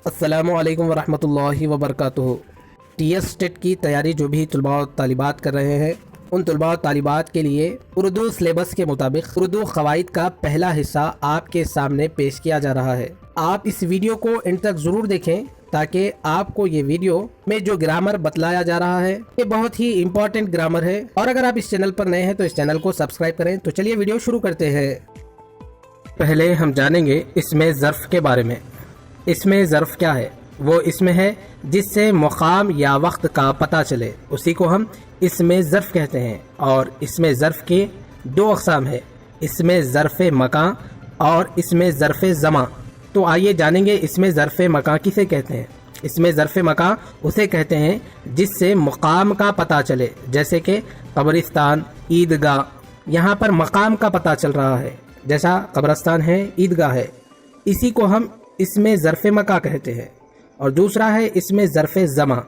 अस्सलामुअलैकुम वरहमतुल्लाहि वबरकातुहू। TS TET की तैयारी जो भी तलबा और तालिबात कर रहे हैं, उन तलबा और तालिबात के लिए उर्दू सिलेबस के मुताबिक उर्दू क़वाइद का पहला हिस्सा आपके सामने पेश किया जा रहा है। आप इस वीडियो को एंड तक ज़रूर देखें ताकि आपको ये वीडियो में जो ग्रामर बतलाया जा रहा है ये बहुत ही इम्पोर्टेंट ग्रामर है। और अगर आप इस चैनल पर नए हैं तो इस चैनल को सब्सक्राइब करें। तो चलिए वीडियो शुरू करते हैं। पहले हम जानेंगे इसमें ज़र्फ़ के बारे में। इसमें ज़र्फ़ क्या है? वो इसमें है जिससे मुकाम या वक्त का पता चले, उसी को हम इसमें ज़र्फ़ कहते हैं। और इसमें ज़र्फ़ के दो अक़साम है, इसमें ज़र्फ़ मकान और इसमें ज़र्फ़ ज़मा। तो आइए जानेंगे इसमें ज़र्फ़ मकान किसे कहते हैं। इसमें ज़र्फ़ मकान उसे कहते हैं जिससे मुकाम का पता चले, जैसे कि कब्रिस्तान, ईदगाह। यहाँ पर मकाम का पता चल रहा है, जैसा कब्रिस्तान है, ईदगाह है, इसी को हम इसमें ज़र्फ़ मका कहते हैं। और दूसरा है इसमें ज़र्फ़ ज़मा।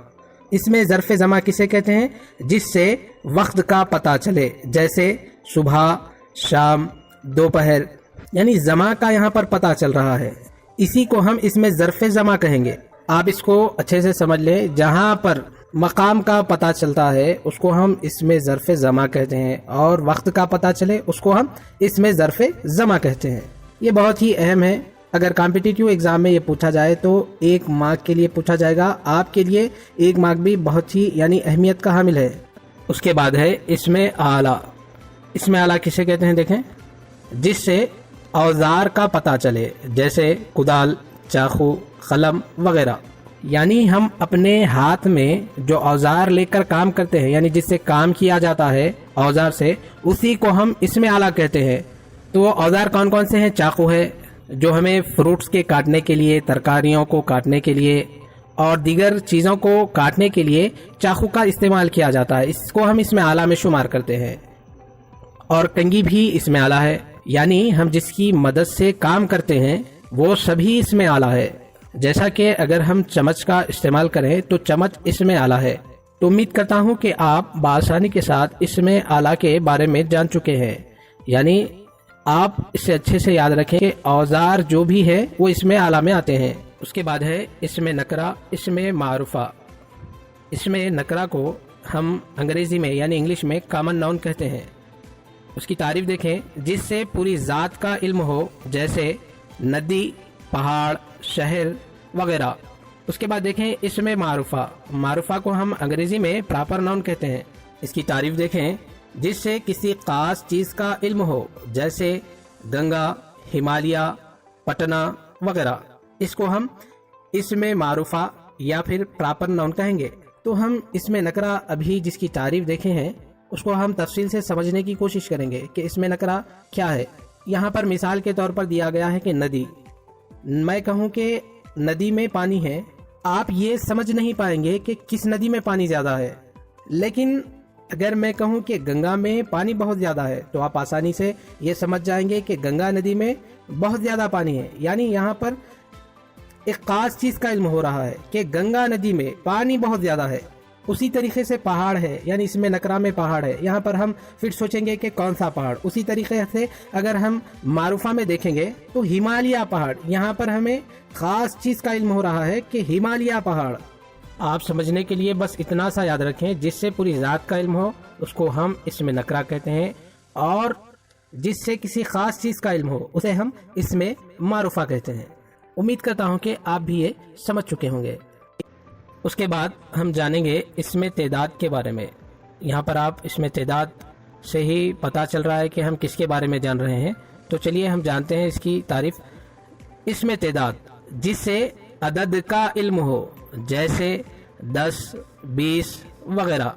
इसमें ज़र्फ़ ज़मा किसे कहते हैं? जिससे वक्त का पता चले, जैसे सुबह, शाम, दोपहर, यानी ज़मा का यहाँ पर पता चल रहा है, इसी को हम इसमें ज़र्फ़ ज़मा कहेंगे। आप इसको अच्छे से समझ लें, जहाँ पर मकाम का पता चलता है उसको हम इसमें ज़र्फ़ ज़मा कहते हैं, और वक्त का पता चले उसको हम इसमें ज़र्फ़ ज़मा कहते हैं। ये बहुत ही अहम है। अगर कॉम्पिटिटिव एग्ज़ाम में ये पूछा जाए तो 1 मार्क के लिए पूछा जाएगा। आपके लिए 1 मार्क भी बहुत ही यानी अहमियत का हामिल है। उसके बाद है इसमें आला। इसमें आला किसे कहते हैं? देखें, जिससे औजार का पता चले, जैसे कुदाल, चाकू, कलम वगैरह। यानी हम अपने हाथ में जो औजार लेकर काम करते हैं, यानी जिससे काम किया जाता है औजार से, उसी को हम इसमें आला कहते हैं। तो औजार कौन कौन से हैं? चाकू है जो हमें फ्रूट्स के काटने के लिए, तरकारियों को काटने के लिए और दीगर चीज़ों को काटने के लिए चाकू का इस्तेमाल किया जाता है, इसको हम इसमें आला में शुमार करते हैं। और कंघी भी इसमें आला है, यानी हम जिसकी मदद से काम करते हैं वो सभी इसमें आला है। जैसा कि अगर हम चम्मच का इस्तेमाल करें तो चम्मच इसमें आला है। तो उम्मीद करता हूँ कि आप बआसानी के साथ इसमें आला के बारे में जान चुके हैं। यानी आप इसे अच्छे से याद रखें कि औजार जो भी है वो इसमें आला में आते हैं। उसके बाद है इसमें नकरा, इसमें मारूफा। इसमें नकरा को हम अंग्रेजी में यानी इंग्लिश में कॉमन नाउन कहते हैं। उसकी तारीफ देखें, जिससे पूरी ज़ात का इल्म हो, जैसे नदी, पहाड़, शहर वगैरह। उसके बाद देखें इसमें मारूफा। मारूफा को हम अंग्रेजी में प्रॉपर नाउन कहते हैं। इसकी तारीफ देखें, जिससे किसी खास चीज़ का इल्म हो, जैसे गंगा, हिमालय, पटना वगैरह। इसको हम इसमें मारूफा या फिर प्रॉपर नाउन कहेंगे। तो हम इसमें नकरा अभी जिसकी तारीफ देखे हैं उसको हम तफसील से समझने की कोशिश करेंगे कि इसमें नकरा क्या है। यहाँ पर मिसाल के तौर पर दिया गया है कि नदी। मैं कहूँ कि नदी में पानी है, आप ये समझ नहीं पाएंगे कि किस नदी में पानी ज़्यादा है। लेकिन अगर मैं कहूं कि गंगा में पानी बहुत ज़्यादा है तो आप आसानी से ये समझ जाएंगे कि गंगा नदी में बहुत ज़्यादा पानी है। यानी यहाँ पर एक ख़ास चीज़ का इल्म हो रहा है कि गंगा नदी में पानी बहुत ज़्यादा है। उसी तरीके से पहाड़ है, यानी इसमें नकरा में पहाड़ है, यहाँ पर हम फिर सोचेंगे कि कौन सा पहाड़। उसी तरीके से अगर हम मारूफा में देखेंगे तो हिमालय पहाड़, यहाँ पर हमें ख़ास चीज़ का इल्म हो रहा है कि हिमालय पहाड़। आप समझने के लिए बस इतना सा याद रखें, जिससे पूरी ज़ात का इल्म हो उसको हम इसमें नकरा कहते हैं, और जिससे किसी ख़ास चीज़ का इल्म हो उसे हम इसमें मारूफा कहते हैं। उम्मीद करता हूं कि आप भी ये समझ चुके होंगे। उसके बाद हम जानेंगे इसमें तेदाद के बारे में। यहाँ पर आप इसमें तेदाद से ही पता चल रहा है कि हम किसके बारे में जान रहे हैं। तो चलिए हम जानते हैं इसकी तारीफ। इसमें तेदाद, जिससे अदद का इल्म हो, जैसे 10, 20 वगैरह,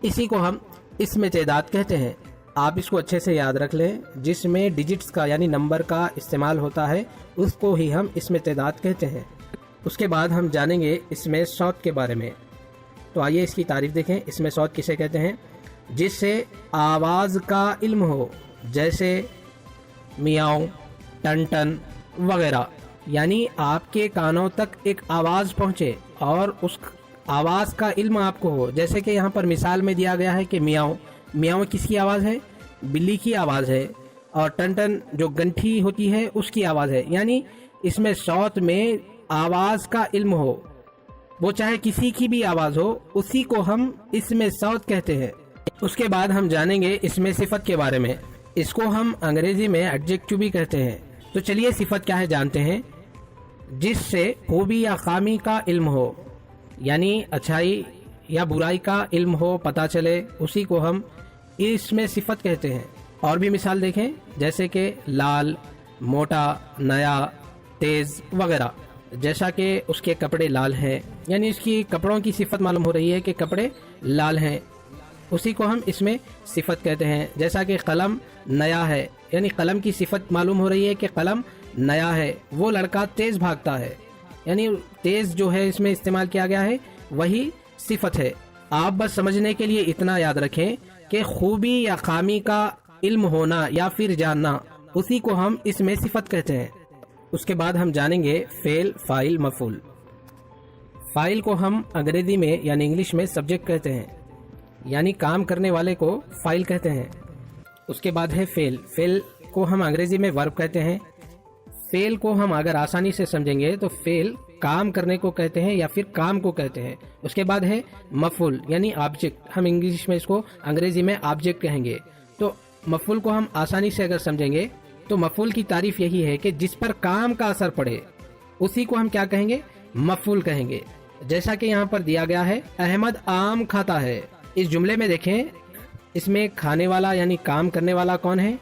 इसी को हम इसमें तेदाद कहते हैं। आप इसको अच्छे से याद रख लें, जिसमें डिजिट्स का यानी नंबर का इस्तेमाल होता है उसको ही हम इसमें तेदाद कहते हैं। उसके बाद हम जानेंगे इसमें सौत के बारे में। तो आइए इसकी तारीफ देखें। इसमें सौत किसे कहते हैं? जिससे आवाज़ का इल्म हो, जैसे मियाऊं, टन टन वगैरह। यानी आपके कानों तक एक आवाज़ पहुँचे और उस आवाज़ का इल्म आपको हो। जैसे कि यहाँ पर मिसाल में दिया गया है कि मियाऊं। मियाऊं किसकी आवाज़ है? बिल्ली की आवाज़ है। और टन टन जो गंठी होती है उसकी आवाज़ है। यानी इसमें सौत में आवाज़ का इल्म हो, वो चाहे किसी की भी आवाज़ हो, उसी को हम इसमें सौत कहते हैं। उसके बाद हम जानेंगे इसमें सिफत के बारे में। इसको हम अंग्रेजी में एडजेक्टिव भी कहते हैं। तो चलिए सिफत क्या है जानते हैं। जिससे खूबी या खामी का इल्म हो, यानी अच्छाई या बुराई का इल्म हो, पता चले, उसी को हम इसमें सिफत कहते हैं। और भी मिसाल देखें, जैसे कि लाल, मोटा, नया, तेज वगैरह। जैसा कि उसके कपड़े लाल हैं, यानी इसकी कपड़ों की सिफत मालूम हो रही है कि कपड़े लाल हैं, उसी को हम इसमें सिफत कहते हैं। जैसा कि कलम नया है, यानी कलम की सिफत मालूम हो रही है कि कलम नया है। वो लड़का तेज भागता है, यानी तेज जो है इसमें इस्तेमाल किया गया है, वही सिफत है। आप बस समझने के लिए इतना याद रखें कि खूबी या खामी का इल्म होना या फिर जानना, उसी को हम इसमें सिफत कहते हैं। उसके बाद हम जानेंगे फेल, फाइल, मफूल। फाइल को हम अंग्रेजी में यानी इंग्लिश में सब्जेक्ट कहते हैं, यानी काम करने वाले को फाइल कहते हैं। उसके बाद है फेल। फेल को हम अंग्रेजी में वर्ब कहते हैं। फेल को हम अगर आसानी से समझेंगे तो फेल काम करने को कहते हैं या फिर काम को कहते हैं। उसके बाद है मफूल, यानी ऑब्जेक्ट। हम इंग्लिश में इसको अंग्रेजी में ऑब्जेक्ट कहेंगे। तो मफूल को हम आसानी से अगर समझेंगे तो मफूल की तारीफ यही है कि जिस पर काम का असर पड़े, उसी को हम क्या कहेंगे, मफूल कहेंगे। जैसा कि यहाँ पर दिया गया है, अहमद आम खाता है। इस जुमले में देखें, इसमें खाने वाला यानी काम करने वाला कौन है,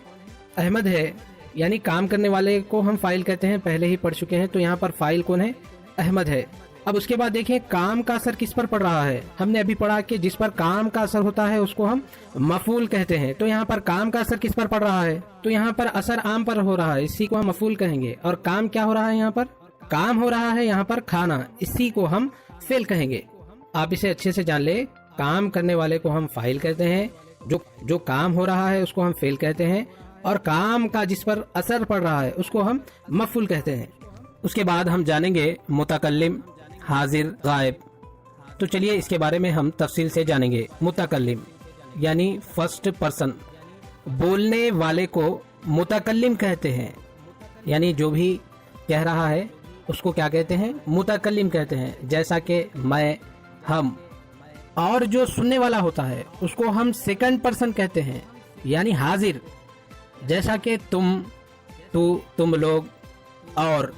अहमद है, यानी काम करने वाले को हम फाइल कहते हैं, पहले ही पढ़ चुके हैं। तो यहाँ पर फाइल कौन है, अहमद है। अब उसके बाद देखें काम का असर किस पर पड़ रहा है। हमने अभी पढ़ा कि जिस पर काम का असर होता है उसको हम मफूल कहते हैं। तो यहाँ पर काम का असर किस पर पड़ रहा है, तो यहाँ पर असर आम पर हो रहा है, इसी को हम मफूल कहेंगे। और काम क्या हो रहा है, यहाँ पर काम हो रहा है, यहाँ पर खाना, इसी को हम फेल कहेंगे। आप इसे अच्छे से जान ले, काम करने वाले को हम फाइल कहते हैं, जो काम हो रहा है उसको हम फेल कहते हैं, और काम का जिस पर असर पड़ रहा है उसको हम मफूल कहते हैं। उसके बाद हम जानेंगे मुतकल्लिम, हाजिर, गायब। तो चलिए इसके बारे में हम तफसील से जानेंगे। मुतकल्लिम यानी फर्स्ट पर्सन, बोलने वाले को मुतकल्लिम कहते हैं, यानी जो भी कह रहा है उसको क्या कहते हैं, मुतकल्लिम कहते हैं। जैसा कि मैं, हम। और जो सुनने वाला होता है उसको हम सेकंड पर्सन कहते हैं, यानी हाजिर। जैसा कि तुम, तू, तुम लोग, और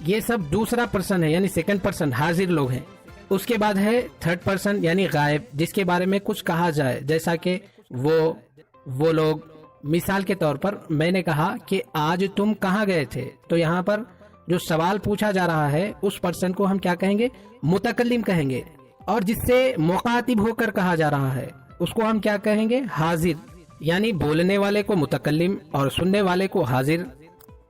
ये सब दूसरा पर्सन है, यानी सेकंड पर्सन, हाजिर लोग हैं। उसके बाद है थर्ड पर्सन यानी गायब, जिसके बारे में कुछ कहा जाए, जैसा कि वो लोग। मिसाल के तौर पर मैंने कहा कि आज तुम कहाँ गए थे, तो यहाँ पर जो सवाल पूछा जा रहा है उस पर्सन को हम क्या कहेंगे, मुतकल्लिम कहेंगे। और जिससे मुखातिब होकर कहा जा रहा है उसको हम क्या कहेंगे, हाजिर। यानी बोलने वाले को मुतकल्लिम और सुनने वाले को हाजिर।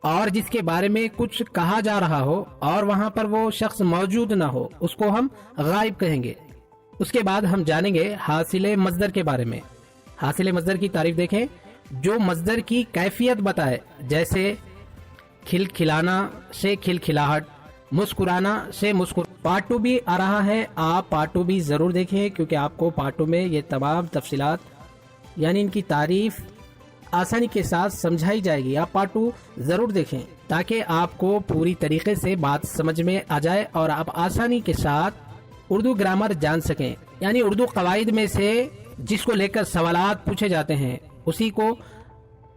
और जिसके बारे में कुछ कहा जा रहा हो और वहां पर वो शख्स मौजूद ना हो, उसको हम गायब कहेंगे। उसके बाद हम जानेंगे हासिले मजदर के बारे में। हासिले मजदर की तारीफ देखें, जो मजदर की कैफियत बताए, जैसे खिलखिलाना से खिलखिलाहट, मुस्कुराना से मुस्कुर। पार्ट 2 भी आ रहा है, आप पार्ट 2 भी जरूर देखें, क्योंकि आपको पार्ट 2 में ये तमाम तफसीलात यानी इनकी तारीफ आसानी के साथ समझाई जाएगी। आप पार्ट 2 जरूर देखें ताकि आपको पूरी तरीके से बात समझ में आ जाए और आप आसानी के साथ उर्दू ग्रामर जान सकें। यानी उर्दू कवायद में से जिसको लेकर सवालात पूछे जाते हैं, उसी को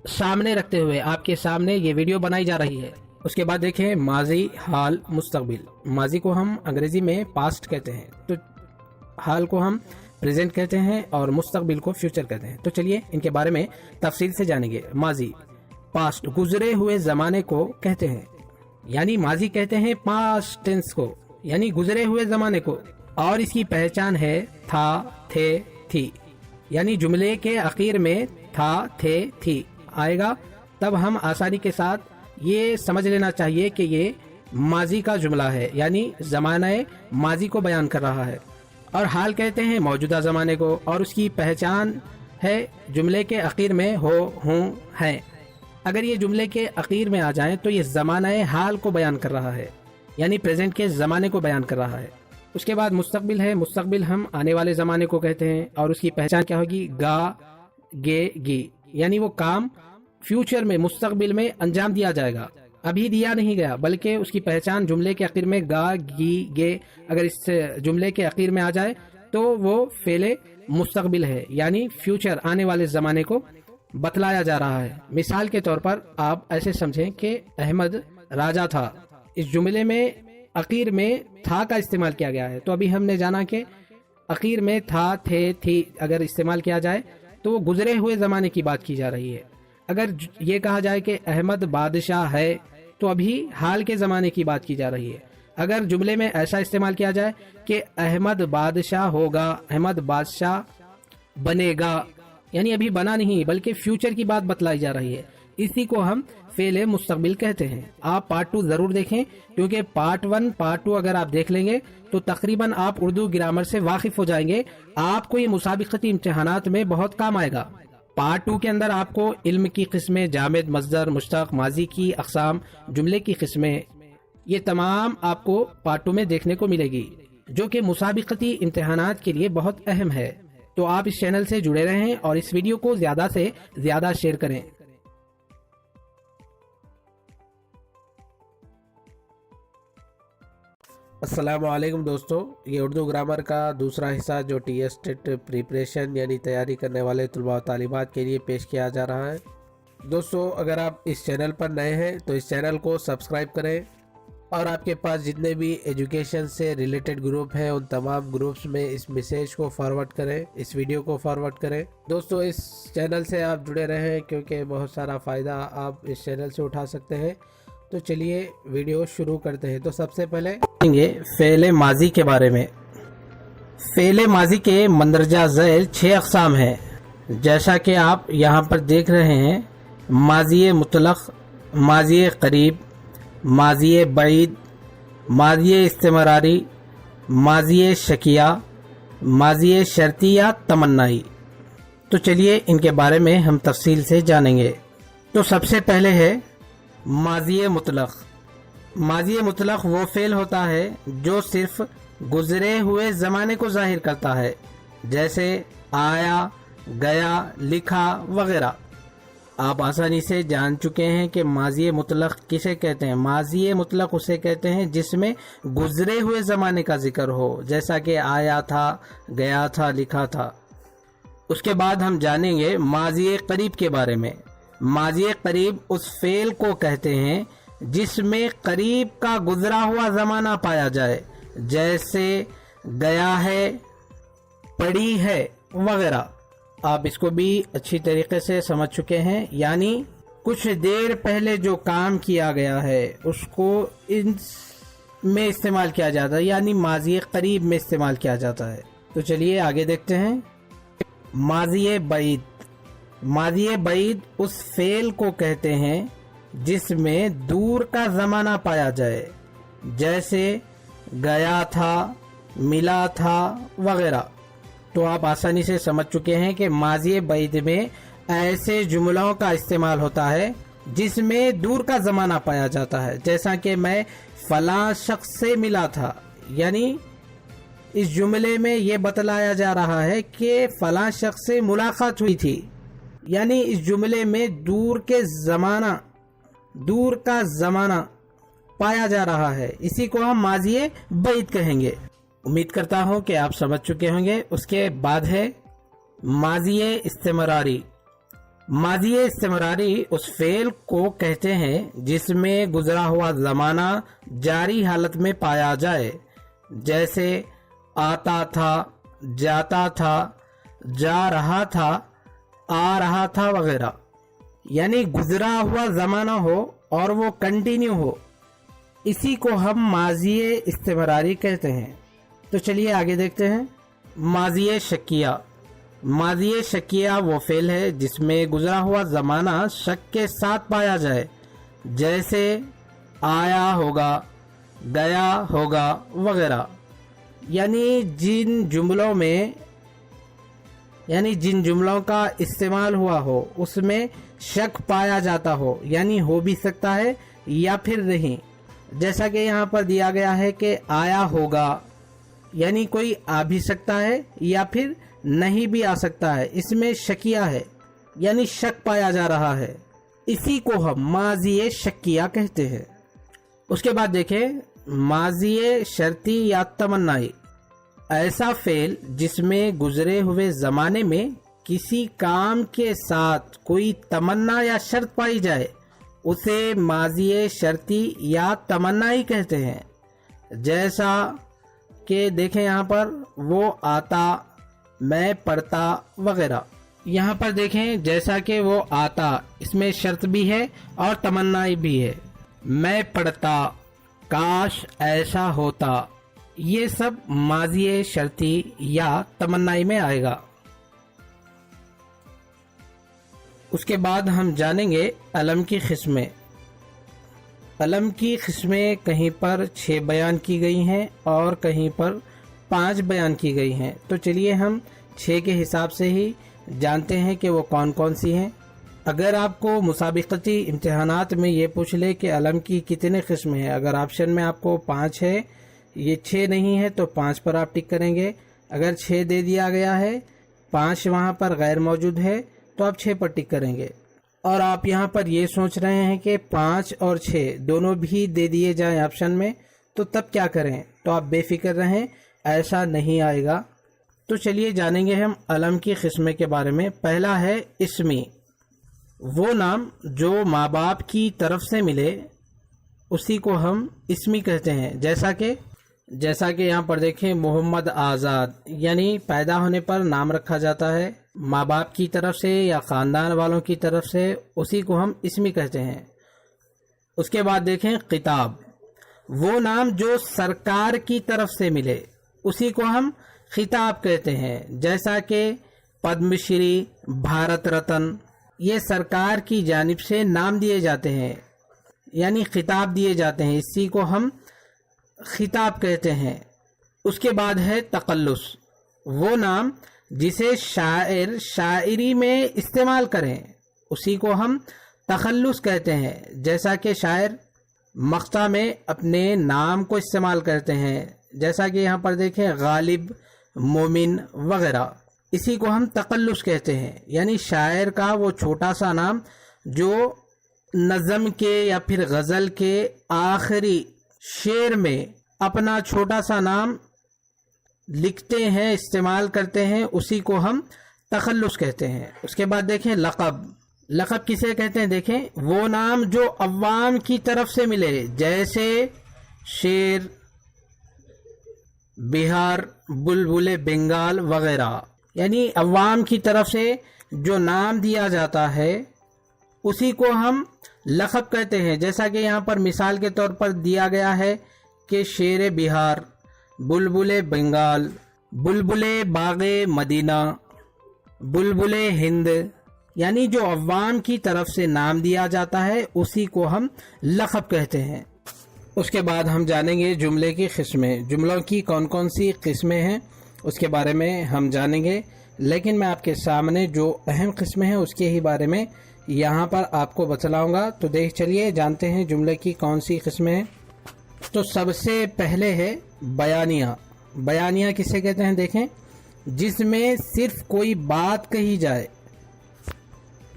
सामने रखते हुए आपके सामने ये वीडियो बनाई जा रही है। उसके बाद देखें माजी, हाल, मुस्तकबिल। माजी को हम अंग्रेजी में पास्ट कहते हैं, तो हाल को हम प्रेजेंट कहते हैं और मुस्तकबिल को फ्यूचर कहते हैं। तो चलिए इनके बारे में तफसील से जानेंगे। माजी, पास्ट, गुजरे हुए जमाने को कहते हैं, यानी माजी कहते हैं पास्ट टेंस को, यानी गुजरे हुए जमाने को। और इसकी पहचान है था, थे, थी, यानी जुमले के आखिर में था, थे, थी आएगा, तब हम आसानी के साथ ये समझ लेना चाहिए कि ये माजी का जुमला है, यानी जमाने माजी को बयान कर रहा है। और हाल कहते हैं मौजूदा ज़माने को, और उसकी पहचान है जुमले के आखिर में हो, हूँ, हैं। अगर ये जुमले के आखिर में आ जाएं तो ये ज़माना हाल को बयान कर रहा है, यानी प्रेजेंट के ज़माने को बयान कर रहा है। उसके बाद मुस्तकबिल है। मुस्तकबिल हम आने वाले ज़माने को कहते हैं, और उसकी पहचान क्या होगी, गा, गे, गी, यानी वो काम फ्यूचर में, मुस्तकबिल में अंजाम दिया जाएगा। ابھی دیا نہیں گیا، بلکہ اس کی پہچان جملے کے آخر میں گا، گی، گے اگر اس جملے کے آخر میں آ جائے تو وہ فعل مستقبل ہے، یعنی فیوچر، آنے والے زمانے کو بتلایا جا رہا ہے۔ مثال کے طور پر آپ ایسے سمجھیں کہ احمد راجا تھا، اس جملے میں اخیر میں تھا کا استعمال کیا گیا ہے، تو ابھی ہم نے جانا کہ اخیر میں تھا، تھے، تھی اگر استعمال کیا جائے تو وہ گزرے ہوئے زمانے کی بات کی جا رہی ہے۔ اگر یہ کہا جائے کہ احمد بادشاہ ہے تو ابھی حال کے زمانے کی بات کی جا رہی ہے۔ اگر جملے میں ایسا استعمال کیا جائے کہ احمد بادشاہ ہوگا، احمد بادشاہ بنے گا، یعنی ابھی بنا نہیں بلکہ فیوچر کی بات بتلائی جا رہی ہے، اسی کو ہم فعل مستقبل کہتے ہیں۔ آپ پارٹ 2 ضرور دیکھیں، کیونکہ پارٹ 1 پارٹ 2 اگر آپ دیکھ لیں گے تو تقریباً آپ اردو گرامر سے واقف ہو جائیں گے، آپ کو یہ مسابقتی امتحانات میں بہت کام آئے گا۔ پارٹ 2 کے اندر آپ کو علم کی قسمیں، جامد، مصدر، مشتق، ماضی کی اقسام، جملے کی قسمیں، یہ تمام آپ کو پارٹ 2 میں دیکھنے کو ملے گی، جو کہ مسابقتی امتحانات کے لیے بہت اہم ہے۔ تو آپ اس چینل سے جڑے رہیں اور اس ویڈیو کو زیادہ سے زیادہ شیئر کریں۔ السلام علیکم دوستو، یہ اردو گرامر کا دوسرا حصہ جو ٹی ایس ٹیٹ پریپریشن یعنی تیاری کرنے والے طلباء و طالبات کے لیے پیش کیا جا رہا ہے۔ دوستو اگر آپ اس چینل پر نئے ہیں تو اس چینل کو سبسکرائب کریں، اور آپ کے پاس جتنے بھی ایجوکیشن سے ریلیٹڈ گروپ ہیں ان تمام گروپس میں اس میسیج کو فارورڈ کریں، اس ویڈیو کو فارورڈ کریں۔ دوستو اس چینل سے آپ جڑے رہیں کیونکہ بہت سارا فائدہ آپ اس چینل سے اٹھا سکتے ہیں۔ تو چلیے ویڈیو شروع کرتے ہیں۔ تو سب سے پہلے فعل ماضی کے بارے میں۔ فعل ماضی کے مندرجہ ذیل 6 اقسام ہیں، جیسا کہ آپ یہاں پر دیکھ رہے ہیں: ماضی مطلق، ماضی قریب، ماضی بعید، ماضی استمراری، ماضی شکیہ، ماضی شرطی یا تمنائی۔ تو چلیے ان کے بارے میں ہم تفصیل سے جانیں گے۔ تو سب سے پہلے ہے ماضی مطلق۔ ماضی مطلق وہ فعل ہوتا ہے جو صرف گزرے ہوئے زمانے کو ظاہر کرتا ہے، جیسے آیا، گیا، لکھا وغیرہ۔ آپ آسانی سے جان چکے ہیں کہ ماضی مطلق کسے کہتے ہیں۔ ماضی مطلق اسے کہتے ہیں جس میں گزرے ہوئے زمانے کا ذکر ہو، جیسا کہ آیا تھا، گیا تھا، لکھا تھا۔ اس کے بعد ہم جانیں گے ماضی قریب کے بارے میں۔ ماضی قریب اس فعل کو کہتے ہیں جس میں قریب کا گزرا ہوا زمانہ پایا جائے، جیسے گیا ہے، پڑی ہے وغیرہ۔ آپ اس کو بھی اچھی طریقے سے سمجھ چکے ہیں، یعنی کچھ دیر پہلے جو کام کیا گیا ہے اس کو اس میں استعمال کیا جاتا ہے، یعنی ماضی قریب میں استعمال کیا جاتا ہے۔ تو چلیے آگے دیکھتے ہیں۔ ماضی بعید۔ ماضی بعید اس فعل کو کہتے ہیں جس میں دور کا زمانہ پایا جائے، جیسے گیا تھا، ملا تھا وغیرہ۔ تو آپ آسانی سے سمجھ چکے ہیں کہ ماضی بعید میں ایسے جملوں کا استعمال ہوتا ہے جس میں دور کا زمانہ پایا جاتا ہے، جیسا کہ میں فلاں شخص سے ملا تھا، یعنی اس جملے میں یہ بتلایا جا رہا ہے کہ فلاں شخص سے ملاقات ہوئی تھی، یعنی اس جملے میں دور کا زمانہ پایا جا رہا ہے، اسی کو ہم ماضی بعید کہیں گے۔ امید کرتا ہوں کہ آپ سمجھ چکے ہوں گے۔ اس کے بعد ہے ماضی استمراری۔ ماضی استمراری اس فعل کو کہتے ہیں جس میں گزرا ہوا زمانہ جاری حالت میں پایا جائے، جیسے آتا تھا، جاتا تھا، جا رہا تھا، آ رہا تھا وغیرہ، یعنی گزرا ہوا زمانہ ہو اور وہ کنٹینیو ہو، اسی کو ہم ماضی استمراری کہتے ہیں۔ تو چلیے آگے دیکھتے ہیں۔ ماضی شکیہ۔ ماضی شکیہ وہ فعل ہے جس میں گزرا ہوا زمانہ شک کے ساتھ پایا جائے، جیسے آیا ہوگا، گیا ہوگا وغیرہ، یعنی جن جملوں کا استعمال ہوا ہو اس میں شک پایا جاتا ہو، یعنی ہو بھی سکتا ہے یا پھر نہیں، جیسا کہ یہاں پر دیا گیا ہے کہ آیا ہوگا، یعنی کوئی آ بھی سکتا ہے یا پھر نہیں بھی آ سکتا ہے، اس میں شکیہ ہے، یعنی شک پایا جا رہا ہے، इसी को हम माज़ी शक्किया कहते हैं। उसके बाद देखें माज़ी शर्ती या तमन्नाई, ऐसा फेल जिसमें गुजरे हुए ज़माने में किसी काम के साथ कोई तमन्ना या शर्त पाई जाए उसे माज़ी शर्ती या तमन्नाई कहते हैं। जैसा कि देखें यहाँ पर वो आता, मैं पढ़ता वगैरह। यहाँ पर देखें जैसा कि वो आता, इसमें शर्त भी है और तमन्नाई भी है। मैं पढ़ता, काश ऐसा होता, ये सब माज़ी शर्ती या तमन्नाई में आएगा। उसके बाद हम जानेंगे अलम की किस्में। अलम की किस्में कहीं पर 6 बयान की गई हैं और कहीं पर 5 बयान की गई हैं। तो चलिए हम 6 के हिसाब से ही जानते हैं कि वो कौन कौन सी हैं। अगर आपको मुसाबिकती इम्तिहानात में ये पूछ ले कि अलम की कितने किस्में हैं, अगर ऑप्शन में आपको 5 है, ये 6 नहीं है तो 5 पर आप टिक करेंगे। अगर 6 दे दिया गया है, 5 वहाँ पर गैर मौजूद है तो आप 6 पर टिक करेंगे। और आप यहाँ पर ये सोच रहे हैं कि 5 और 6 दोनों भी दे दिए जाएं ऑप्शन में, तो तब क्या करें? तो आप बेफिक्र रहें, ऐसा नहीं आएगा। तो चलिए जानेंगे हम अलम की किस्में के बारे में। पहला है इस्मी, वो नाम जो माँ बाप की तरफ से मिले उसी को हम इस्मी कहते हैं। जैसा कि यहाँ पर देखें मोहम्मद आज़ाद, यानी पैदा होने पर नाम रखा जाता है माँ बाप की तरफ से या ख़ानदान वालों की तरफ से, उसी को हम इस्मी कहते हैं। उसके बाद देखें किताब, वो नाम जो सरकार की तरफ से मिले उसी को हम खिताब कहते हैं। जैसा कि पद्मश्री, भारत रत्न, ये सरकार की जानिब से नाम दिए जाते हैं, यानी खिताब दिए जाते हैं, इसी को हम खिताब कहते हैं। उसके बाद है तकल्लुस, वो नाम जिसे शायर शायरी में इस्तेमाल करें उसी को हम तखल्लुस कहते हैं। जैसा कि शायर मक्ता में अपने नाम को इस्तेमाल करते हैं, जैसा कि यहाँ पर देखें गालिब, मोमिन वगैरह, इसी को हम तकल्लुस कहते हैं। यानी शायर का वो छोटा सा नाम जो नज़म के या फिर गज़ल के आखिरी शेर में अपना छोटा सा नाम लिखते हैं, इस्तेमाल करते हैं, उसी को हम तखल्लुस कहते हैं। उसके बाद देखें लक़ब, लक़ब किसे कहते हैं? देखें वो नाम जो अवाम की तरफ से मिले, जैसे शेर, बिहार, बुलबुल बंगाल वगैरह, यानी अवाम की तरफ से जो नाम दिया जाता है उसी को हम लक़ब कहते हैं। जैसा कि यहाँ पर मिसाल के तौर पर दिया गया है कि शेर बिहार, बुलबुल बंगाल, बुलबुल बाग़े मदीना, बुलबुल हिंद, यानी जो अवाम की तरफ से नाम दिया जाता है उसी को हम लक़ब कहते हैं। उसके बाद हम जानेंगे जुमले की किस्में। जुमलों की कौन कौन सी किस्में हैं उसके बारे में हम जानेंगे, लेकिन मैं आपके सामने जो अहम किस्में हैं उसके ही बारे में यहाँ पर आपको बतलाऊँगा। तो देख चलिए जानते हैं जुमले की कौन सी किस्में हैं। तो सबसे पहले है बयानिया। बयानिया किसे कहते हैं? देखें जिसमें सिर्फ कोई बात कही जाए,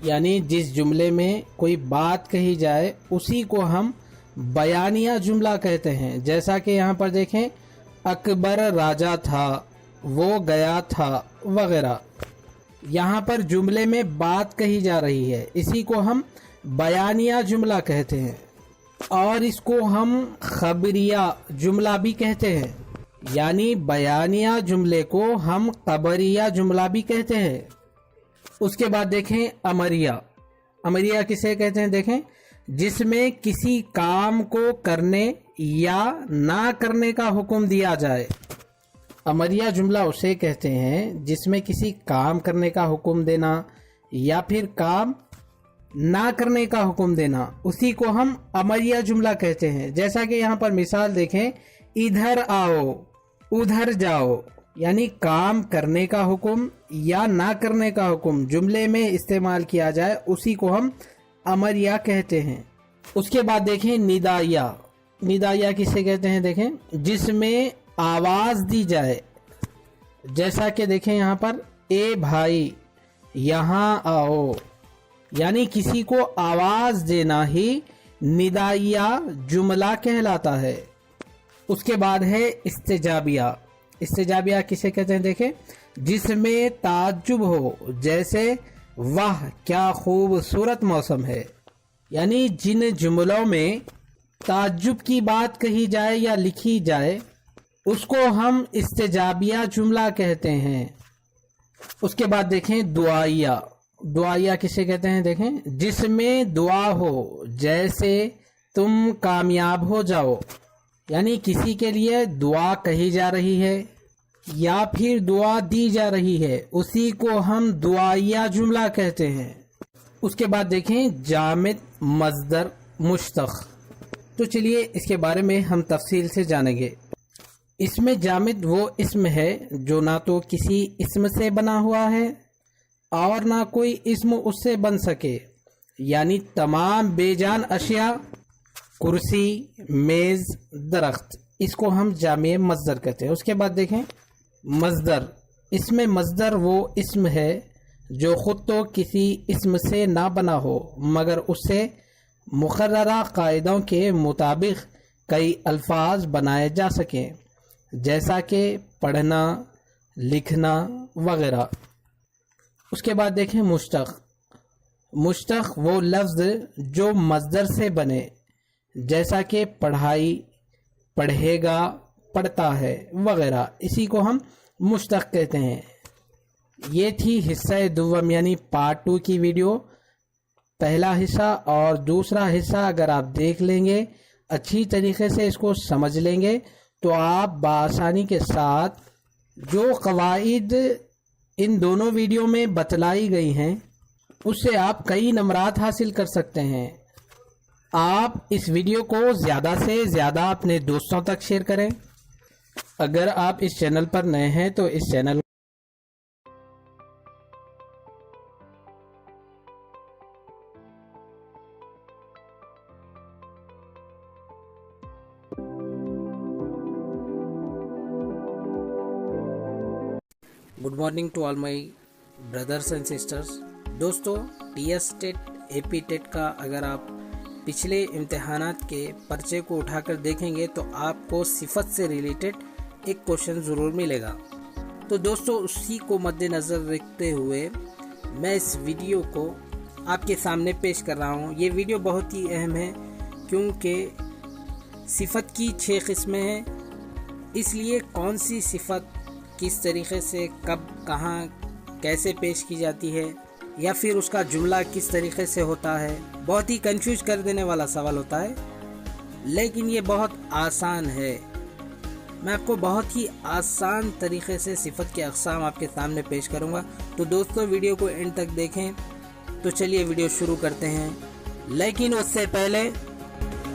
यानी जिस जुमले में कोई बात कही जाए उसी को हम बयानिया जुमला कहते हैं। जैसा कि यहाँ पर देखें अकबर राजा था, वो गया था वगैरह, यहाँ पर जुमले में बात कही जा रही है, इसी को हम बयानिया जुमला कहते हैं। और इसको हम खबरिया जुमला भी कहते हैं, यानी बयानिया जुमले को हम खबरिया जुमला भी कहते हैं। उसके बाद देखें अमरिया। अमरिया किसे कहते हैं? देखें जिसमें किसी काम को करने या ना करने का हुक्म दिया जाए। अमरिया जुमला उसे कहते हैं जिसमें किसी काम करने का हुक्म देना या फिर काम ना करने का हुक्म देना, उसी को हम अमरिया जुमला कहते हैं। जैसा कि यहाँ पर मिसाल देखें इधर आओ, उधर जाओ, यानी काम करने का हुक्म या ना करने का हुक्म जुमले में इस्तेमाल किया जाए उसी को हम अमरिया कहते हैं। उसके बाद देखें निदाइया। निदाइया किसे कहते हैं? देखें जिसमें आवाज़ दी जाए। जैसा कि देखें यहाँ पर ए भाई यहाँ आओ, यानी किसी को आवाज देना ही निदाइया जुमला कहलाता है। उसके बाद है इस्तेजाबिया। इस्तेजाबिया किसे कहते हैं देखें, जिसमें ताज्जुब हो, जैसे वाह क्या खूबसूरत मौसम है। यानी जिन जुमलों में ताज्जुब की बात कही जाए या लिखी जाए उसको हम इस्तेजाबिया जुमला कहते हैं। उसके बाद देखें दुआइया। दुआइया किसे कहते हैं देखें, जिसमें दुआ हो, जैसे तुम कामयाब हो जाओ। यानी किसी के लिए दुआ कही जा रही है या फिर दुआ दी जा रही है, उसी को हम दुआइया जुमला कहते हैं। उसके बाद देखें जामिद, मज़दर, मुश्तक़। तो चलिए इसके बारे में हम तफसील से जानेंगे। इसमें जामिद वो इस्म है जो ना तो किसी इस्म से बना हुआ है और ना कोई इस्म उससे बन सके, यानी तमाम बेजान अशिया, कुर्सी, मेज़, दरख्त, इसको हम जामे मज़दर कहते हैं। उसके बाद देखें मज़दर। इसमें मज़दर वो इस्म है जो ख़ुद तो किसी इस्म से ना बना हो मगर उससे मुक़र्ररा क़ाइदों के मुताबिक कई अल्फाज बनाए जा सकें, जैसा कि पढ़ना, लिखना वगैरह। उसके बाद देखें मुश्तक़। मुश्तक़ वो लफ्ज़ जो मज़दर से बने, जैसा कि पढ़ाई, पढ़ेगा, पढ़ता है वगैरह, इसी को हम मुश्तक़ कहते हैं। ये थी हिस्सा दुव्वम यानी पार्ट 2 की वीडियो। पहला हिस्सा और दूसरा हिस्सा अगर आप देख लेंगे, अच्छी तरीके से इसको समझ लेंगे, तो आप बआसानी के साथ जो क़वाइद इन दोनों वीडियो में बतलाई गई हैं उससे आप कई नंबरात हासिल कर सकते हैं। आप इस वीडियो को ज़्यादा से ज़्यादा अपने दोस्तों तक शेयर करें। अगर आप इस चैनल पर नए हैं तो इस channel good morning to all my brothers and sisters. दोस्तों, टीएस टेट, एपी टेट का अगर आप पिछले इम्तिहानात के पर्चे को उठाकर देखेंगे तो आपको सिफत से रिलेटेड एक क्वेश्चन ज़रूर मिलेगा। तो दोस्तों, उसी को मद्देनज़र रखते हुए मैं इस वीडियो को आपके सामने पेश कर रहा हूँ। ये वीडियो बहुत ही अहम है क्योंकि सिफत की 6 किस्में हैं, इसलिए कौन सी सिफत किस तरीके से, कब, कहाँ, कैसे पेश की जाती है या फिर उसका जुमला किस तरीके से होता है, बहुत ही कंफ्यूज कर देने वाला सवाल होता है। लेकिन ये बहुत आसान है। मैं आपको बहुत ही आसान तरीके से सिफत के अक़साम आपके सामने पेश करूँगा। तो दोस्तों, वीडियो को एंड तक देखें। तो चलिए वीडियो शुरू करते हैं। लेकिन उससे पहले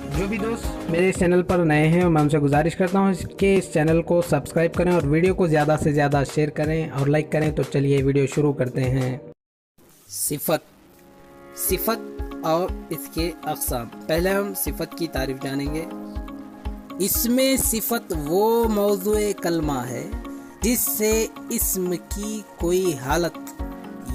जो भी दोस्त मेरे इस चैनल पर नए हैं मैं उनसे गुजारिश करता हूं कि इस चैनल को सब्सक्राइब करें और वीडियो को ज़्यादा से ज़्यादा शेयर करें और लाइक करें। तो चलिए वीडियो शुरू करते हैं। सिफत और इसके अक़साम। पहले हम सिफत की तारीफ जानेंगे। इसमें सिफत वो मौज़ूए कलमा है जिससे इस्म की कोई हालत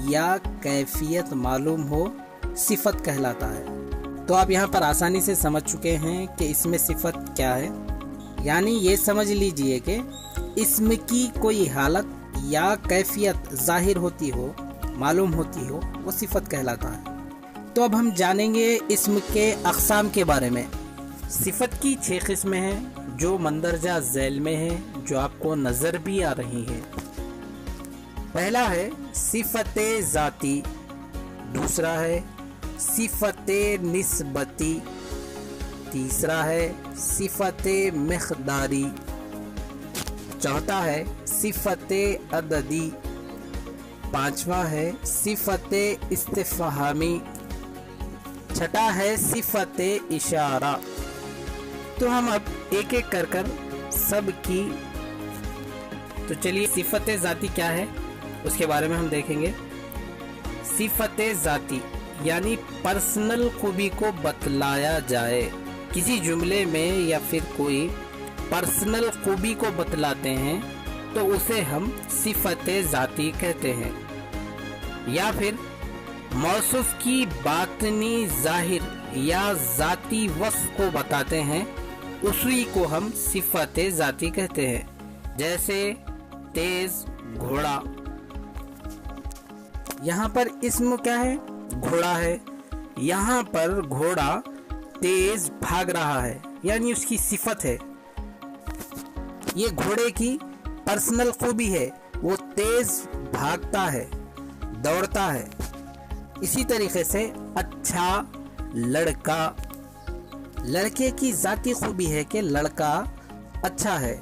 या कैफियत मालूम हो, सिफत कहलाता है। तो आप यहाँ पर आसानी से समझ चुके हैं कि इसमें सिफत क्या है। यानी ये समझ लीजिए कि इस्म की कोई हालत या कैफियत ज़ाहिर होती हो, मालूम होती हो, वो सिफत कहलाता है। तो अब हम जानेंगे इस्म के अक़साम के बारे में। सिफत की 6 किस्में हैं जो मंदरजा झैल में हैं, जो आपको नज़र भी आ रही हैं। पहला है सिफत ज़ाती, दूसरा है सिफत निस्बती, तीसरा है सिफत मिक़दारी, चौथा है सिफत अददी, पांचवा है सिफत इस्तिफ़हामी, छठा है सिफत इशारा। तो हम अब एक एक कर सब की। तो चलिए सिफत ज़ाती क्या है उसके बारे में हम देखेंगे। सिफत ज़ाती यानी पर्सनल खूबी को बतलाया जाए। किसी जुमले में या फिर कोई पर्सनल खूबी को बतलाते हैं तो उसे हम सिफत ज़ाती कहते हैं। या फिर मौसूफ की बातनी ज़ाहिर या ज़ाती वस्फ को बताते हैं, उसी को हम सिफत ज़ाती कहते हैं। जैसे तेज घोड़ा, यहाँ पर इस्म क्या है? घोड़ा है। यहाँ पर घोड़ा तेज भाग रहा है, यानी उसकी सिफत है। ये घोड़े की पर्सनल खूबी है, वो तेज भागता है, दौड़ता है। इसी तरीके से अच्छा लड़का, लड़के की ज़ाती खूबी है कि लड़का अच्छा है।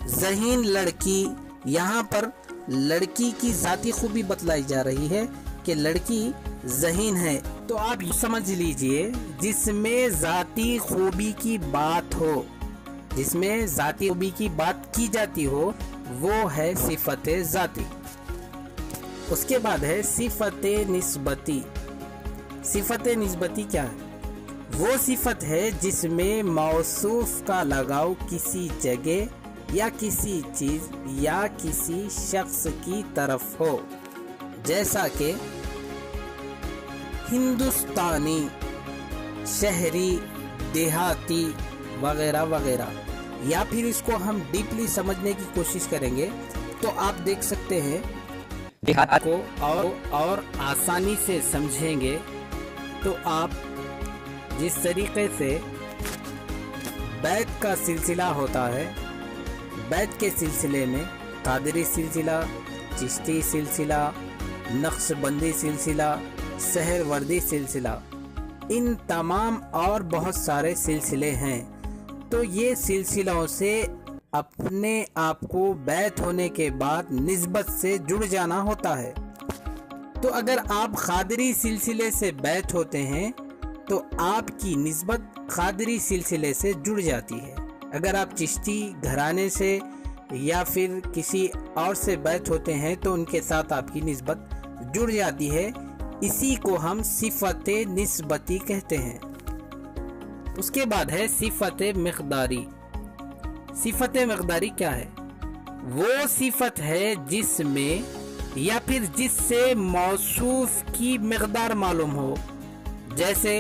ज़हीन लड़की, यहाँ पर लड़की की ज़ाती खूबी बतलाई जा रही है कि लड़की ज़हीन है। तो आप समझ लीजिए, जिसमें ज़ाती खूबी की बात हो, जिसमें ज़ाती खूबी की बात की जाती हो, वो है सिफत ज़ाती। उसके बाद है सिफत निस्बती। सिफत निस्बती क्या है? वो सिफत है जिसमें मौसूफ का लगाव किसी जगह या किसी चीज या किसी शख्स की तरफ हो, जैसा कि हिंदुस्तानी, शहरी, देहाती वगैरह वगैरह। या फिर इसको हम डीपली समझने की कोशिश करेंगे तो आप देख सकते हैं देहात को और आसानी से समझेंगे तो आप जिस तरीके से बैत का सिलसिला होता है, बैत के सिलसिले में कादरी सिलसिला, चिश्ती सिलसिला, नक्शबंदी सिलसिला, सहरवर्दी सिलसिला, इन तमाम और बहुत सारे सिलसिले हैं। तो ये सिलसिलों से अपने आप को बैत होने के बाद निस्बत से जुड़ जाना होता है। तो अगर आप खादरी सिलसिले से बैत होते हैं तो आपकी निस्बत खादरी सिलसिले से जुड़ जाती है। अगर आप चिश्ती घराने से या फिर किसी और से बैत होते हैं तो उनके साथ आपकी निस्बत जुड़ जाती है। इसी को हम सिफत निस्बती कहते हैं। उसके बाद है सिफत मिक़दारी। सिफत मिक़दारी क्या है? वो सिफत है जिसमें या फिर जिससे मौसूफ की मिक़दार मालूम हो। जैसे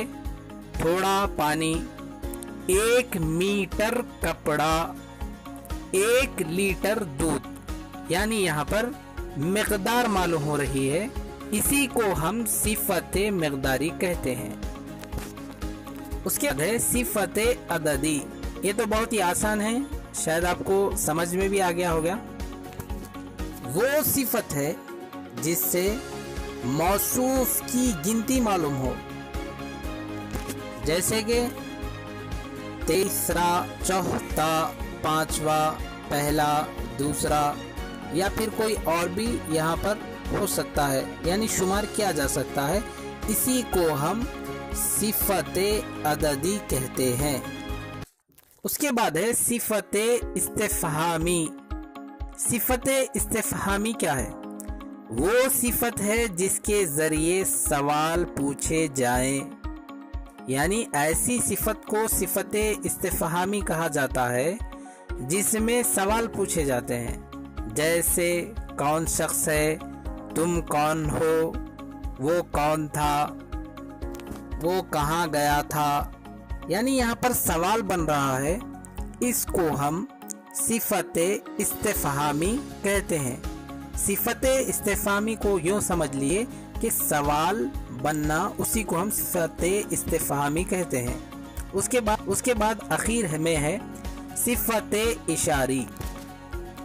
थोड़ा पानी, 1 मीटर कपड़ा, 1 लीटर दूध, यानी यहाँ पर मिक़दार मालूम हो रही है। इसी को हम सिफत मिक़दारी कहते हैं। उसके बाद है सिफत अददी। ये तो बहुत ही आसान है, शायद आपको समझ में भी आ गया होगा। वो सिफत है जिससे मौसूफ की गिनती मालूम हो, जैसे कि तीसरा, चौथा, पांचवा, पहला, दूसरा, या फिर कोई और भी यहाँ पर हो सकता है, यानी शुमार किया जा सकता है। इसी को हम सिफत अददी कहते हैं। उसके बाद है सिफत इस्तिफ़हामी। सिफत इस्तिफ़हामी क्या है? वो सिफत है जिसके ज़रिए सवाल पूछे जाएं, यानी ऐसी सिफत को सिफत इस्तिफ़हामी कहा जाता है जिसमें सवाल पूछे जाते हैं। जैसे कौन शख्स है, तुम कौन हो, वो कौन था, वो कहाँ गया था, यानी यहाँ पर सवाल बन रहा है। इसको हम सिफत इस्तिफ़हामी कहते हैं। सिफत इस्तिफ़हामी को यूँ समझ लिए कि सवाल बनना, उसी को हम सिफत इस्तिफ़हामी कहते हैं। उसके बाद आखिर में है सिफत इशारी।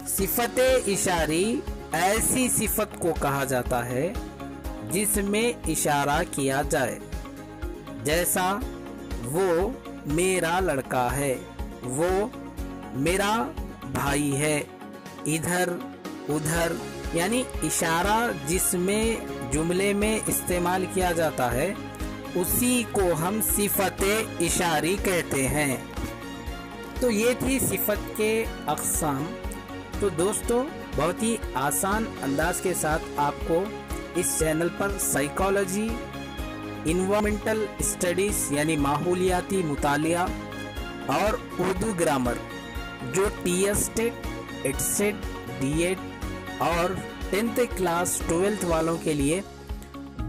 सिफत इशारी ऐसी सिफत को कहा जाता है जिसमें इशारा किया जाए। जैसा वो मेरा लड़का है, वो मेरा भाई है, इधर उधर, यानी इशारा जिसमें जुमले में इस्तेमाल किया जाता है उसी को हम सिफत इशारी कहते हैं। तो ये थी सिफत के अक़साम। तो दोस्तों, बहुत ही आसान अंदाज के साथ आपको इस चैनल पर साइकोलॉजी, इन्वायरमेंटल स्टडीज़ यानी माहौलियाती मुतालिया और उर्दू ग्रामर, जो TS टेट, ETSET, D.Ed और 10th क्लास 12th वालों के लिए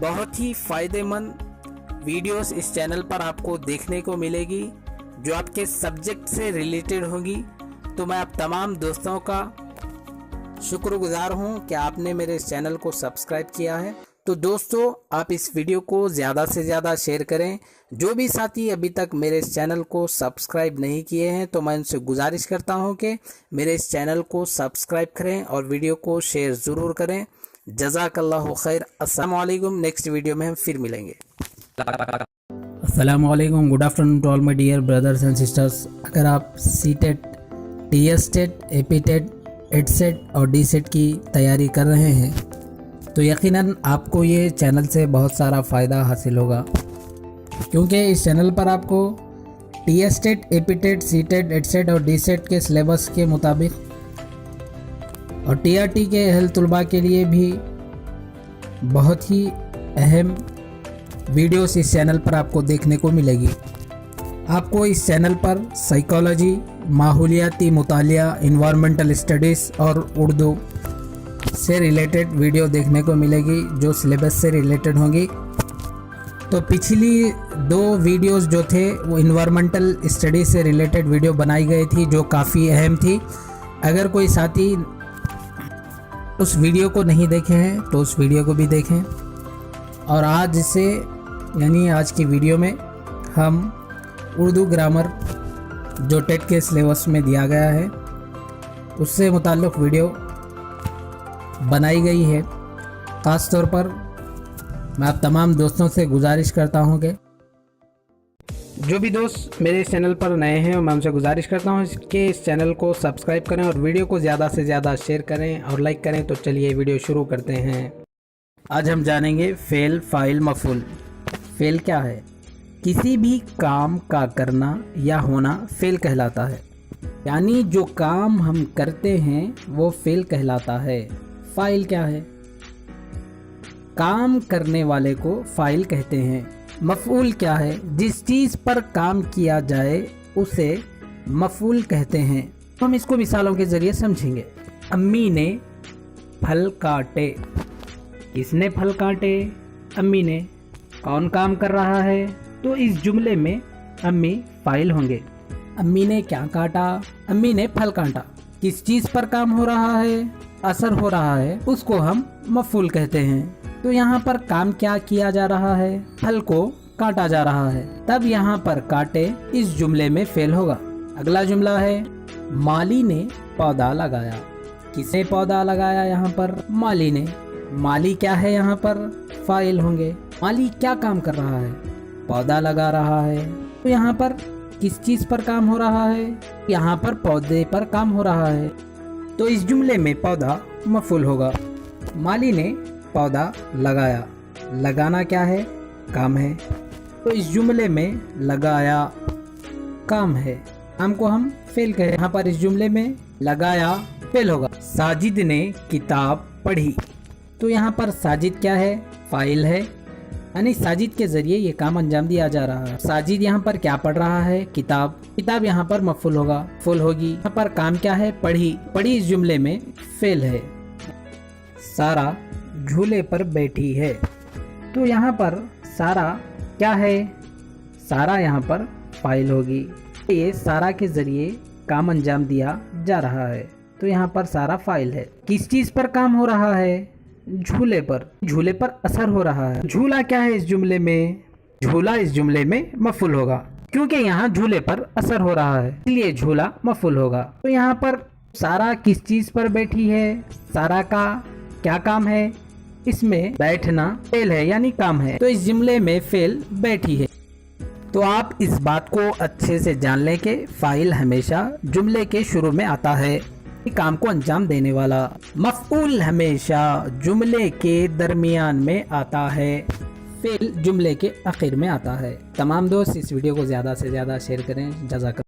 बहुत ही फ़ायदेमंद वीडियोस इस चैनल पर आपको देखने को मिलेगी जो आपके सब्जेक्ट से रिलेटेड होगी। तो मैं आप तमाम दोस्तों का शुक्रगुजार हूं कि आपने मेरे इस चैनल को सब्सक्राइब किया है। तो दोस्तों, आप इस वीडियो को ज़्यादा से ज़्यादा शेयर करें। जो भी साथी अभी तक मेरे इस चैनल को सब्सक्राइब नहीं किए हैं तो मैं उनसे गुजारिश करता हूं कि मेरे इस चैनल को सब्सक्राइब करें और वीडियो को शेयर ज़रूर करें। जज़ाकल्लाहु खैर। अस्सलामु अलैकुम। नेक्स्ट वीडियो में हम फिर मिलेंगे। अस्सलामु अलैकुम। Good afternoon to all my dear brothers and sisters. अगर आप CTET, TS TET, AP TET, Ed CET और डी सेट की तैयारी कर रहे हैं तो यकीनन आपको ये चैनल से बहुत सारा फ़ायदा हासिल होगा, क्योंकि इस चैनल पर आपको TS TET, AP TET, C TET, Ed CET और डी सेट के सिलेबस के मुताबिक और टीआरटी के अहल तलबा के लिए भी बहुत ही अहम वीडियोस इस चैनल पर आपको देखने को मिलेगी। आपको इस चैनल पर साइकोलॉजी, माहौलियाती मुतालिया, इन्वायरमेंटल स्टडीज़ और उर्दू से रिलेटेड वीडियो देखने को मिलेगी जो सिलेबस से रिलेटेड होंगी। तो पिछली 2 वीडियोस जो थे वो इन्वायरमेंटल स्टडी से रिलेटेड वीडियो बनाई गई थी जो काफ़ी अहम थी। अगर कोई साथी उस वीडियो को नहीं देखे हैं तो उस वीडियो को भी देखें। और आज से यानी आज की वीडियो में हम उर्दू ग्रामर जो टेट के सिलेबस में दिया गया है उससे मुताल्लिक़ वीडियो बनाई गई है। ख़ास तौर पर मैं आप तमाम दोस्तों से गुजारिश करता हूं कि जो भी दोस्त मेरे इस चैनल पर नए हैं मैं उनसे गुजारिश करता हूं कि इस चैनल को सब्सक्राइब करें और वीडियो को ज़्यादा से ज़्यादा शेयर करें और लाइक करें। तो चलिए वीडियो शुरू करते हैं। आज हम जानेंगे फ़ेल, फ़ाइल, मफ़ूल। फ़ेल क्या है? किसी भी काम का करना या होना फ़ेल कहलाता है, यानी जो काम हम करते हैं वो फ़ेल कहलाता है। फ़ाइल क्या है? काम करने वाले को फ़ाइल कहते हैं। मफ़ऊल क्या है? जिस चीज़ पर काम किया जाए उसे मफ़ऊल कहते हैं। हम इसको मिसालों के ज़रिए समझेंगे। अम्मी ने फल काटे। किसने फल काटे? अम्मी ने। कौन काम कर रहा है? तो इस जुमले में अम्मी फ़ाइल होंगे। अम्मी ने क्या काटा? अम्मी ने फल काटा। किस चीज़ पर काम हो रहा है, असर हो रहा है, उसको हम मफ़ऊल कहते हैं। तो यहाँ पर काम क्या किया जा रहा है? फल को काटा जा रहा है, तब यहाँ पर काटे इस जुमले में फ़ेल होगा। अगला जुमला है माली ने पौधा लगाया। किसने पौधा लगाया? यहाँ पर माली ने। माली क्या है? यहाँ पर फ़ाइल होंगे। माली क्या काम कर रहा है? पौधा लगा रहा है। तो यहाँ पर किस चीज़ पर काम हो रहा है? यहाँ पर पौधे पर काम हो रहा है, तो इस जुमले में पौधा मफ़ऊल होगा। माली ने पौधा लगाया। लगाना क्या है? काम है, तो इस जुमले में लगाया काम है। काम को हम फ़ेल कहें। यहाँ पर इस जुमले में लगाया फ़ेल होगा। साजिद ने किताब पढ़ी। तो यहाँ पर साजिद क्या है? फ़ाइल है, यानी साजिद के ज़रिए ये काम अंजाम दिया जा रहा है। साजिद यहाँ पर क्या पढ़ रहा है? किताब। किताब यहाँ पर मफ़ऊल होगा, फुल होगी। यहाँ पर काम क्या है? पढ़ी। पढ़ी इस जुमले में फ़ेल है। सारा झूले पर बैठी है। तो यहाँ पर सारा क्या है? सारा यहाँ पर फ़ाइल होगी। ये सारा के ज़रिए काम अंजाम दिया जा रहा है, तो यहाँ पर सारा फ़ाइल है। किस चीज़ पर काम हो रहा है? झूले पर। झूले पर असर हो रहा है। झूला क्या है इस जुमले में? झूला इस जुमले में मफ़ऊल होगा, क्योंकि यहाँ झूले पर असर हो रहा है, इसलिए झूला मफ़ऊल होगा। तो यहाँ पर सारा किस चीज़ पर बैठी है? सारा का क्या काम है? इसमें बैठना फ़ेल है, यानी काम है, तो इस जुमले में फ़ेल बैठी है। तो आप इस बात को अच्छे से जान लें कि फ़ाइल हमेशा जुमले के शुरू में आता है, काम को अंजाम देने वाला। मफ़ऊल हमेशा जुमले के दरमियान में आता है, फ़ेल जुमले के आखिर में आता है। तमाम दोस्त इस वीडियो को ज़्यादा से ज़्यादा शेयर करें। जज़ाकल्लाह।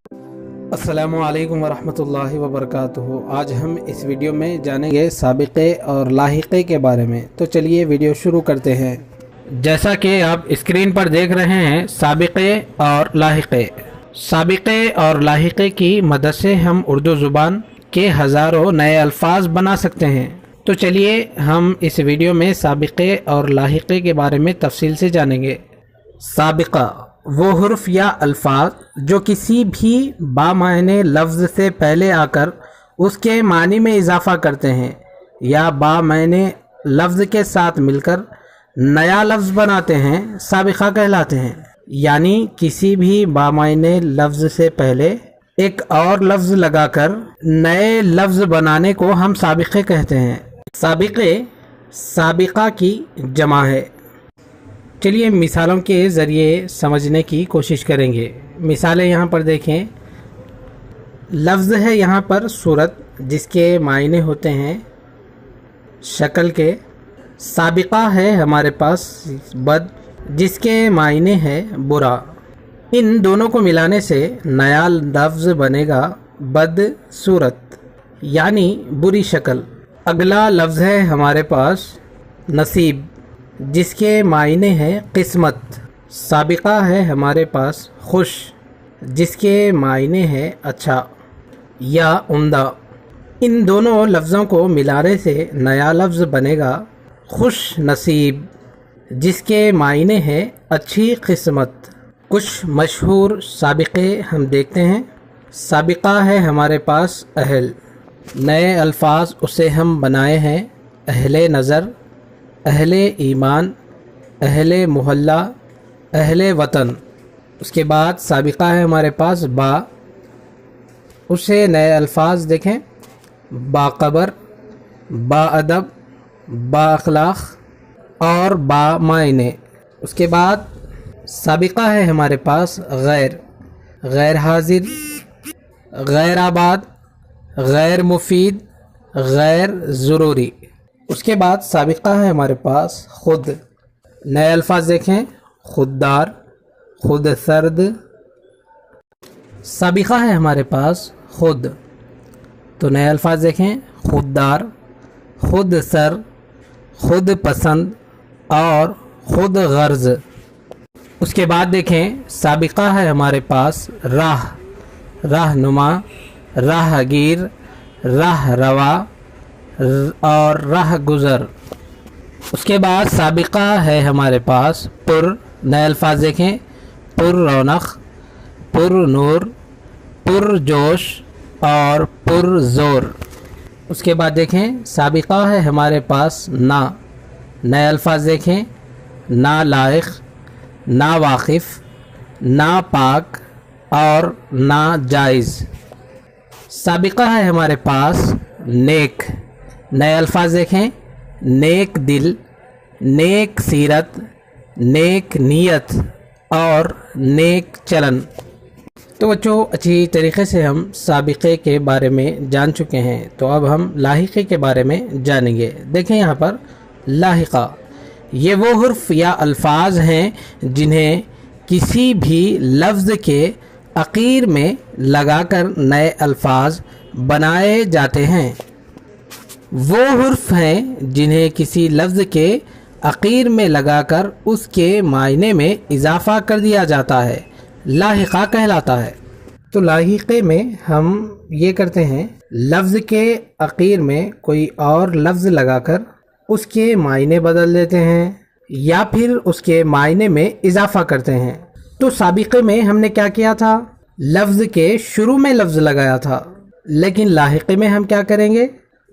अस्सलामु अलैकुम वरहमतुल्लाहि वबरकातुहू। आज हम इस वीडियो में जानेंगे साबिक़े और लाहिक़े के बारे में। तो चलिए वीडियो शुरू करते हैं। जैसा कि आप स्क्रीन पर देख रहे हैं, साबिक़े और लाहिक़े। साबिक़े और लाहिक़े की मदद से हम उर्दू ज़ुबान के हज़ारों नए अल्फाज बना सकते हैं। तो चलिए हम इस वीडियो में साबिक़े और लाहिक़े के बारे में तफसील से जानेंगे। साबिक़ा वो हुर्फ या अल्फाज जो किसी भी बामायने लफ्ज़ से पहले आकर उसके मानी में इजाफ़ा करते हैं या बामायने लफ्ज़ के साथ मिलकर नया लफ्ज़ बनाते हैं, साबिक़ा कहलाते हैं। यानी किसी भी बामायने लफ्ज़ से पहले एक और लफ्ज़ लगाकर नए लफ्ज़ बनाने को हम साबिक़े कहते हैं। साबिक़े साबिक़ा की जमा है। चलिए मिसालों के ज़रिए समझने की कोशिश करेंगे। मिसालें यहाँ पर देखें। लफ्ज़ है यहाँ पर सूरत, जिसके मायने होते हैं शक्ल के। साबिक़ा है हमारे पास बद, जिसके मायने है बुरा। इन दोनों को मिलाने से नया लफ्ज़ बनेगा बद सूरत, यानी बुरी शक्ल। अगला लफ्ज़ है हमारे पास नसीब, जिसके मायने हैं किस्मत। साबिक़ा है हमारे पास खुश, जिसके मायने हैं अच्छा या उम्दा। इन दोनों लफ्ज़ों को मिलाने से नया लफ्ज़ बनेगा खुश नसीब, जिसके मायने हैं अच्छी किस्मत। कुछ मशहूर साबिक़े हम देखते हैं। साबिक़ा है हमारे पास अहल, नए अल्फाज उसे हम बनाए हैं अहले नज़र, अहले ईमान, अहले मोहल्ला, अहले वतन। उसके बाद साबिक़ा है हमारे पास बा, उसे नए अल्फाज देखें बाक़बर, बाअदब, बाअखलाक़ और बामायने। उसके बाद साबिक़ा है हमारे पास गैर, गैर हाजिर, गैर आबाद, गैर मुफीद, गैर ज़रूरी। उसके बाद साबिक़ा है हमारे पास खुद, नए अल्फाज देखें खुददार, खुद सर्द। साबिक़ा है हमारे पास खुद, तो नए अल्फाज देखें खुददार, खुद सर, खुद पसंद और खुद गर्ज। उसके बाद देखें साबिक़ा है हमारे पास राह, राहनुमा, राहगीर, राह रवा और राह गुज़र। उसके बाद साबिक़ा है हमारे पास पुर, नए अल्फाज देखें पुर रौनक, पुर नूर, पुर जोश और पुर ज़ोर। उसके बाद देखें साबिक़ा है हमारे पास ना, नए अल्फाज देखें ना लायक, ना वाकिफ़, ना पाक और ना जायज़। साबिक़ा है हमारे पास नेक, नए अल्फाज देखें नेक दिल, नेक सीरत, नेक नीयत और नेक चलन। तो बच्चों अच्छी तरीक़े से हम साबिक़े के बारे में जान चुके हैं। तो अब हम लाहिक़े के बारे में जानेंगे। देखें यहाँ पर लाहिक़ा, ये वो हुर्फ या अल्फाज हैं जिन्हें किसी भी लफ्ज़ के आखिर में लगाकर नए अल्फाज बनाए जाते हैं। वो हुर्फ हैं जिन्हें किसी लफ्ज़ के आखिर में लगाकर उसके मायने में इजाफ़ा कर दिया जाता है, लाहिक़ा कहलाता है। तो लाहिक़े में हम ये करते हैं लफ्ज़ के आखिर में कोई और लफ्ज़ लगाकर उसके मायने बदल देते हैं या फिर उसके मायने में इजाफ़ा करते हैं। तो साबिक़े में हमने क्या किया था, लफ्ज़ के शुरू में लफ्ज़ लगाया था, लेकिन लाहिक़े में हम क्या करेंगे,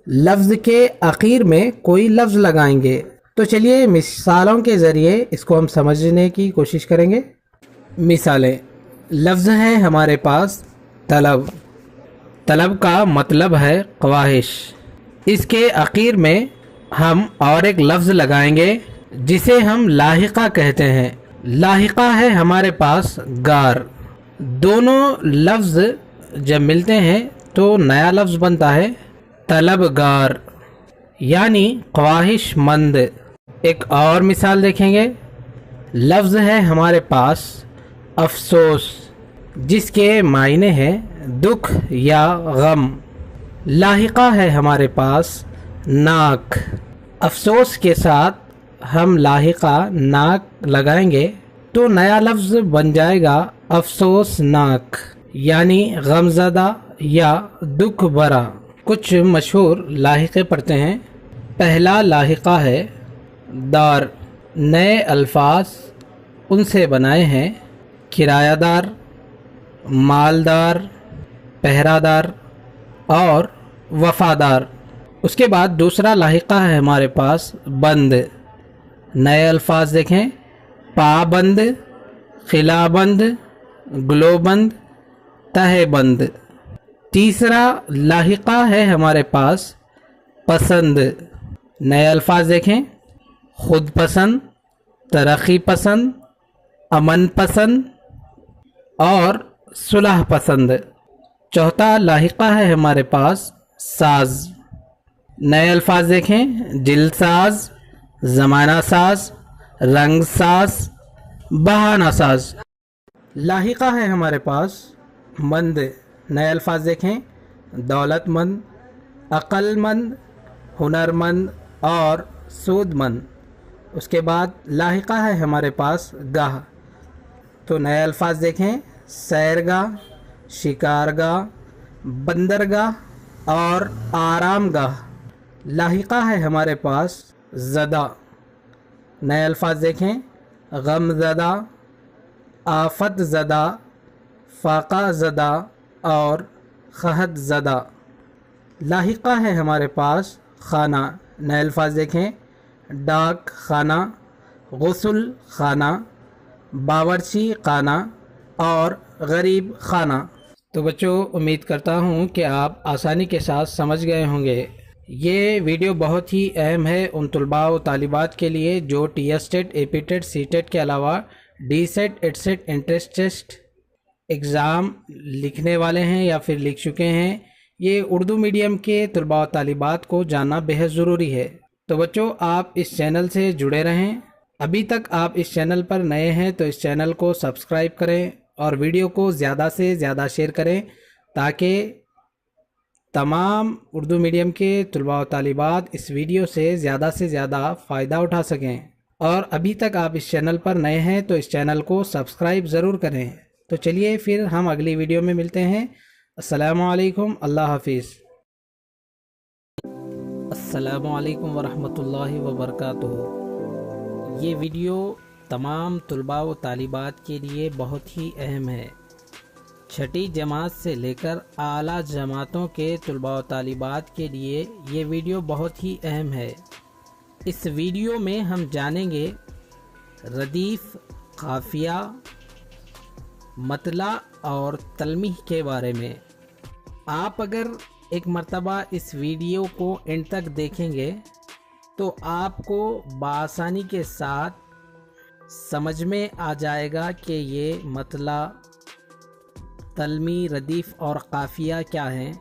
लफ्ज़ के आखिर में कोई लफ्ज़ लगाएंगे। तो चलिए मिसालों के ज़रिए इसको हम समझने की कोशिश करेंगे। मिसालें, लफ्ज़ है हमारे पास तलब, तलब का मतलब है ख्वाहिश। इसके आखिर में हम और एक लफ्ज़ लगाएंगे जिसे हम लाहिक़ा कहते हैं। लाहिक़ा है हमारे पास गार। दोनों लफ्ज़ जब मिलते हैं तो नया लफ्ज़ बनता है तलबगार, यानी ख्वाहिशमंद। एक और मिसाल देखेंगे। लफ्ज़ है हमारे पास अफसोस, जिसके मायने हैं दुख या गम। लाहिक़ा है हमारे पास नाक। अफसोस के साथ हम लाहिक़ा नाक लगाएंगे तो नया लफ्ज़ बन जाएगा अफसोसनाक, यानी गमज़दा या दुख भरा। कुछ मशहूर लाहिक़े पढ़ते हैं। پہلا لاحقہ ہے دار، نئے الفاظ ان سے بنائے ہیں کرایہ دار، مالدار، پہرہ دار اور وفادار۔ اس کے بعد دوسرا لاحقہ ہے ہمارے پاس بند، نئے الفاظ دیکھیں پابند، خلا بند، گلو بند، تہہ بند۔ تیسرا لاحقہ ہے ہمارے پاس پسند، نئے الفاظ دیکھیں خود پسند، ترقی پسند، امن پسند اور صلح پسند۔ چوتھا لاحقہ ہے ہمارے پاس ساز، نئے الفاظ دیکھیں جلد ساز، زمانہ ساز، رنگ ساز، بہانہ ساز۔ لاحقہ ہے ہمارے پاس مند، نئے الفاظ دیکھیں دولت مند، عقل مند، ہنر مند اور سود مند۔ اس کے بعد لاحقہ ہے ہمارے پاس گاہ، تو نئے الفاظ دیکھیں سیرگاہ، شکارگاہ، بندرگاہ اور آرام گاہ۔ لاحقہ ہے ہمارے پاس زدہ، نئے الفاظ دیکھیں غم زدہ، آفت زدہ، فاقہ زدہ اور قحط زدہ۔ لاحقہ ہے ہمارے پاس خانہ، نئے الفاظ دیکھیں ڈاک خانہ، غسل خانہ، باورچی خانہ اور غریب خانہ۔ تو بچوں امید کرتا ہوں کہ آپ آسانی کے ساتھ سمجھ گئے ہوں گے۔ یہ ویڈیو بہت ہی اہم ہے ان طلباء و طالبات کے لیے جو T S TET, A P TET, C TET کے علاوہ D CET, Ed CET, entrance test exam لکھنے والے ہیں یا پھر لکھ چکے ہیں۔ یہ اردو میڈیم کے طلباء و طالبات کو جاننا بہت ضروری ہے۔ تو بچوں آپ اس چینل سے جڑے رہیں۔ ابھی تک آپ اس چینل پر نئے ہیں تو اس چینل کو سبسکرائب کریں اور ویڈیو کو زیادہ سے زیادہ شیئر کریں تاکہ تمام اردو میڈیم کے طلباء و طالبات اس ویڈیو سے زیادہ فائدہ اٹھا سکیں۔ اور ابھی تک آپ اس چینل پر نئے ہیں تو اس چینل کو سبسکرائب ضرور کریں۔ تو چلیے پھر ہم اگلی ویڈیو میں ملتے ہیں۔ السلام علیکم، اللہ حافظ۔ السلام علیکم ورحمۃ اللہ وبرکاتہ۔ یہ ویڈیو تمام طلباء و طالبات کے لیے بہت ہی اہم ہے۔ چھٹی جماعت سے لے کر اعلیٰ جماعتوں کے طلباء و طالبات کے لیے یہ ویڈیو بہت ہی اہم ہے۔ اس ویڈیو میں ہم جانیں گے ردیف، قافیہ، مطلع اور تلمیح کے بارے میں۔ آپ اگر ایک مرتبہ اس ویڈیو کو اینڈ تک دیکھیں گے تو آپ کو بآسانی کے ساتھ سمجھ میں آ جائے گا کہ یہ مطلع، تلمیح، ردیف اور قافیہ کیا ہیں،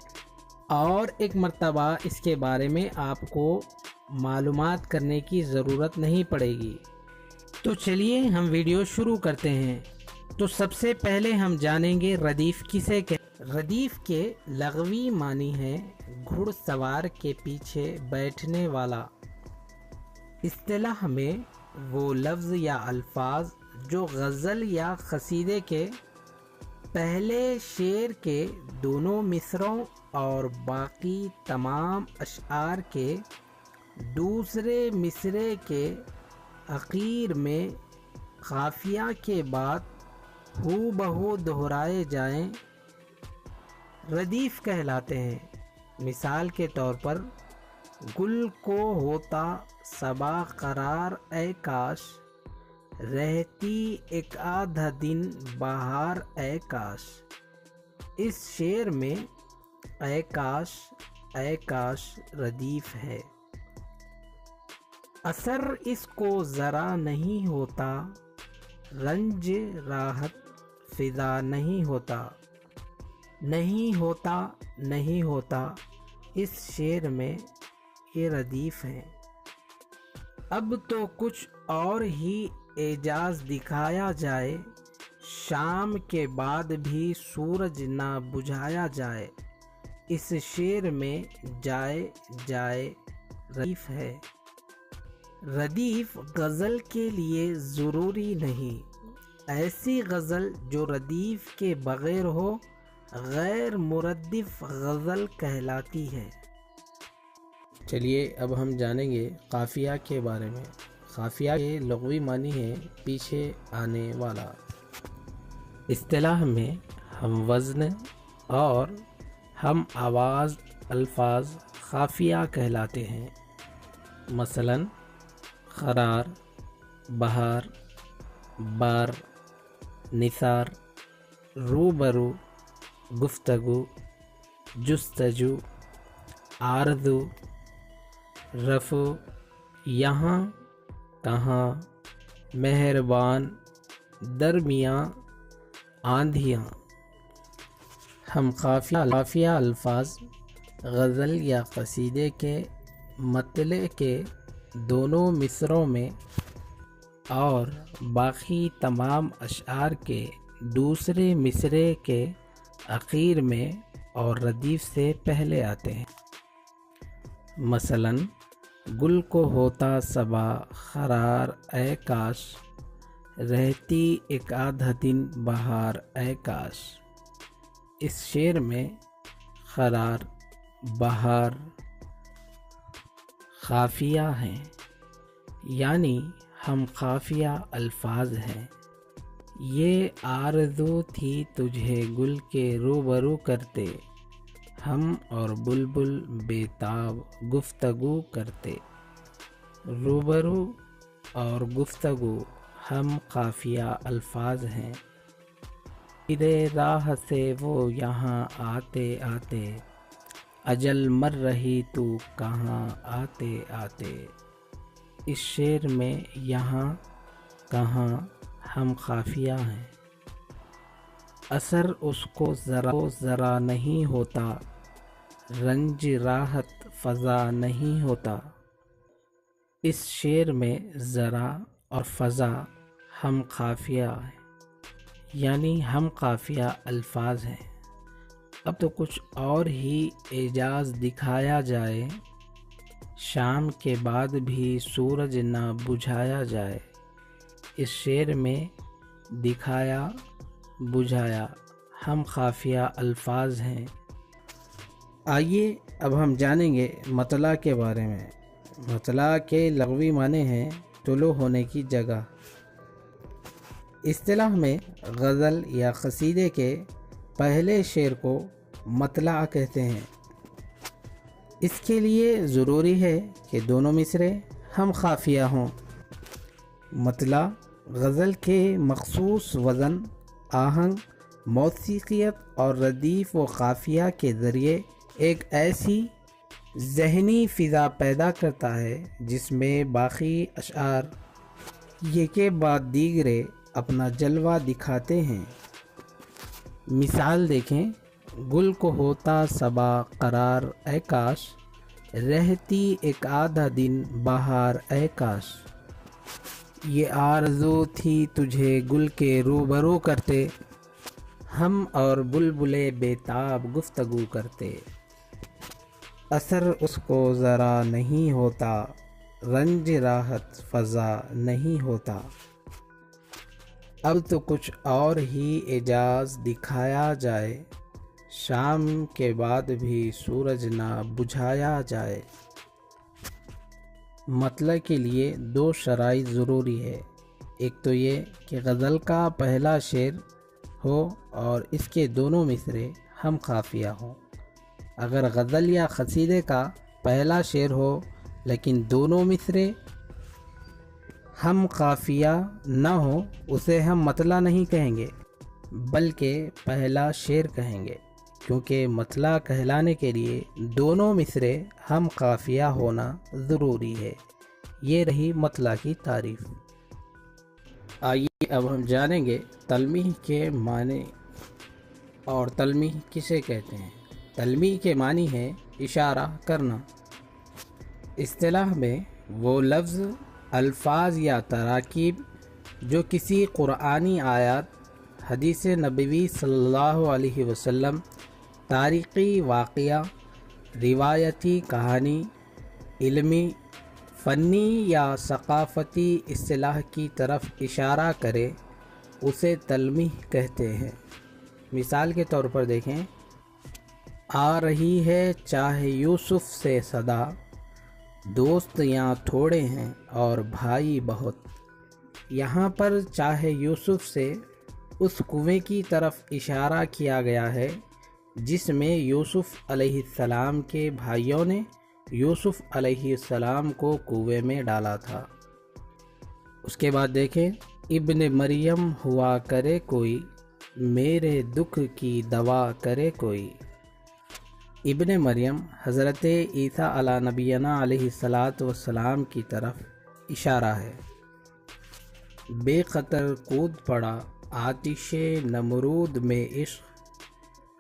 اور ایک مرتبہ اس کے بارے میں آپ کو معلومات کرنے کی ضرورت نہیں پڑے گی۔ تو چلیے ہم ویڈیو شروع کرتے ہیں۔ تو سب سے پہلے ہم جانیں گے ردیف کسے کہتے ہیں۔ ردیف کے لغوی معنی ہے گھڑ سوار کے پیچھے بیٹھنے والا۔ اصطلاح میں وہ لفظ یا الفاظ جو غزل یا قصیدے کے پہلے شعر کے دونوں مصرعوں اور باقی تمام اشعار کے دوسرے مصرعے کے اخیر میں قافیہ کے بعد ہو بہو دہرائے جائیں ردیف کہلاتے ہیں۔ مثال کے طور پر گل کو ہوتا صبا قرار اے کاش، رہتی ایک آدھا دن بہار اے کاش۔ اس شعر میں اے کاش ردیف ہے۔ اثر اس کو ذرا نہیں ہوتا، رنج راحت فضا نہیں ہوتا، نہیں ہوتا اس شعر میں یہ ردیف ہے۔ اب تو کچھ اور ہی اعجاز دکھایا جائے، شام کے بعد بھی سورج نہ بجھایا جائے، اس شعر میں جائے ردیف ہے۔ ردیف غزل کے لیے ضروری نہیں، ایسی غزل جو ردیف کے بغیر ہو غیر مردف غزل کہلاتی ہے۔ چلیے اب ہم جانیں گے قافیہ کے بارے میں۔ قافیہ کے لغوی معنی ہے پیچھے آنے والا۔ اصطلاح میں ہم وزن اور ہم آواز الفاظ قافیہ کہلاتے ہیں۔ مثلا قرار، بہار، بار، نثار، روبرو، گفتگو، جستجو، آرزو، رفع، یہاں، کہاں، مہربان، درمیاں، آندھیاں۔ ہم قافیہ الفاظ غزل یا قصیدے کے مطلع کے دونوں مصروں میں اور باقی تمام اشعار کے دوسرے مصرے کے اخیر میں اور ردیف سے پہلے آتے ہیں۔ مثلا گل کو ہوتا صبا قرار اے کاش، رہتی ایک آدھا دن بہار اے کاش۔ اس شعر میں قرار، بہار قافیہ ہیں، یعنی ہم قافیہ الفاظ ہیں۔ یہ آرزو تھی تجھے گل کے روبرو کرتے، ہم اور بلبل بےتاب گفتگو کرتے۔ روبرو اور گفتگو ہم قافیہ الفاظ ہیں۔ ادھے راہ سے وہ یہاں آتے آتے، اجل مر رہی تو کہاں آتے آتے۔ اس شعر میں یہاں، کہاں ہم قافیہ ہیں۔ اثر اس کو ذرا نہیں ہوتا، رنج راحت فضا نہیں ہوتا۔ اس شعر میں ذرا اور فضا ہم قافیہ ہیں، یعنی ہم قافیہ الفاظ ہیں۔ اب تو کچھ اور ہی اعجاز دکھایا جائے، شام کے بعد بھی سورج نہ بجھایا جائے۔ اس شعر میں دکھایا، بجھایا ہم قافیہ الفاظ ہیں۔ آئیے اب ہم جانیں گے مطلع کے بارے میں۔ مطلع کے لغوی معنی ہیں طلوع ہونے کی جگہ۔ اصطلاح میں غزل یا قصیدے کے پہلے شعر کو مطلع کہتے ہیں۔ اس کے لیے ضروری ہے کہ دونوں مصرے ہم قافیہ ہوں۔ مطلع غزل کے مخصوص وزن، آہنگ، موسیقیت اور ردیف و قافیہ کے ذریعے ایک ایسی ذہنی فضا پیدا کرتا ہے جس میں باقی اشعار یکے بعد دیگرے اپنا جلوہ دکھاتے ہیں۔ مثال دیکھیں، گل کو ہوتا صبا قرار اے کاش، رہتی ایک آدھا دن بہار اے کاش۔ یہ آرزو تھی تجھے گل کے روبرو کرتے، ہم اور بلبلے بےتاب گفتگو کرتے۔ اثر اس کو ذرا نہیں ہوتا، رنج راحت فضا نہیں ہوتا۔ اب تو کچھ اور ہی اعجاز دکھایا جائے، شام کے بعد بھی سورج نہ بجھایا جائے۔ مطلع کے لیے دو شرائط ضروری ہے۔ ایک تو یہ کہ غزل کا پہلا شعر ہو اور اس کے دونوں مصرے ہم قافیہ ہوں۔ اگر غزل یا قصیدے کا پہلا شعر ہو لیکن دونوں مصرے ہم قافیہ نہ ہو، اسے ہم مطلع نہیں کہیں گے بلکہ پہلا شعر کہیں گے، کیونکہ مطلع کہلانے کے لیے دونوں مصرے ہم قافیہ ہونا ضروری ہے۔ یہ رہی مطلع کی تعریف۔ آئیے اب ہم جانیں گے تلمیح کے معنی اور تلمیح کسے کہتے ہیں۔ تلمیح کے معنی ہے اشارہ کرنا۔ اصطلاح میں وہ لفظ، الفاظ یا تراکیب جو کسی قرآنی آیات، حدیث نبوی صلی اللہ علیہ وسلم، تاریخی واقعہ، روایتی کہانی، علمی، فنی یا ثقافتی اصطلاح کی طرف اشارہ کرے، اسے تلمیح کہتے ہیں۔ مثال کے طور پر دیکھیں، آ رہی ہے چاہے یوسف سے صدا، दोस्त यहाँ थोड़े हैं और भाई बहुत। यहाँ पर चाहे यूसुफ से उस कुएं की तरफ इशारा किया गया है जिसमें यूसुफ अलैहिस्सलाम के भाइयों ने यूसुफ अलैहिस्सलाम को कुएं में डाला था। उसके बाद देखें, इब्न मरियम हुआ करे कोई, मेरे दुख की दवा करे कोई। इब्न मरियम हज़रत ईसा अला नबीना अलैहिस्सलातु वस्सलाम की तरफ इशारा है। बेखतर कूद पड़ा आतिशे नमरूद में इश्क,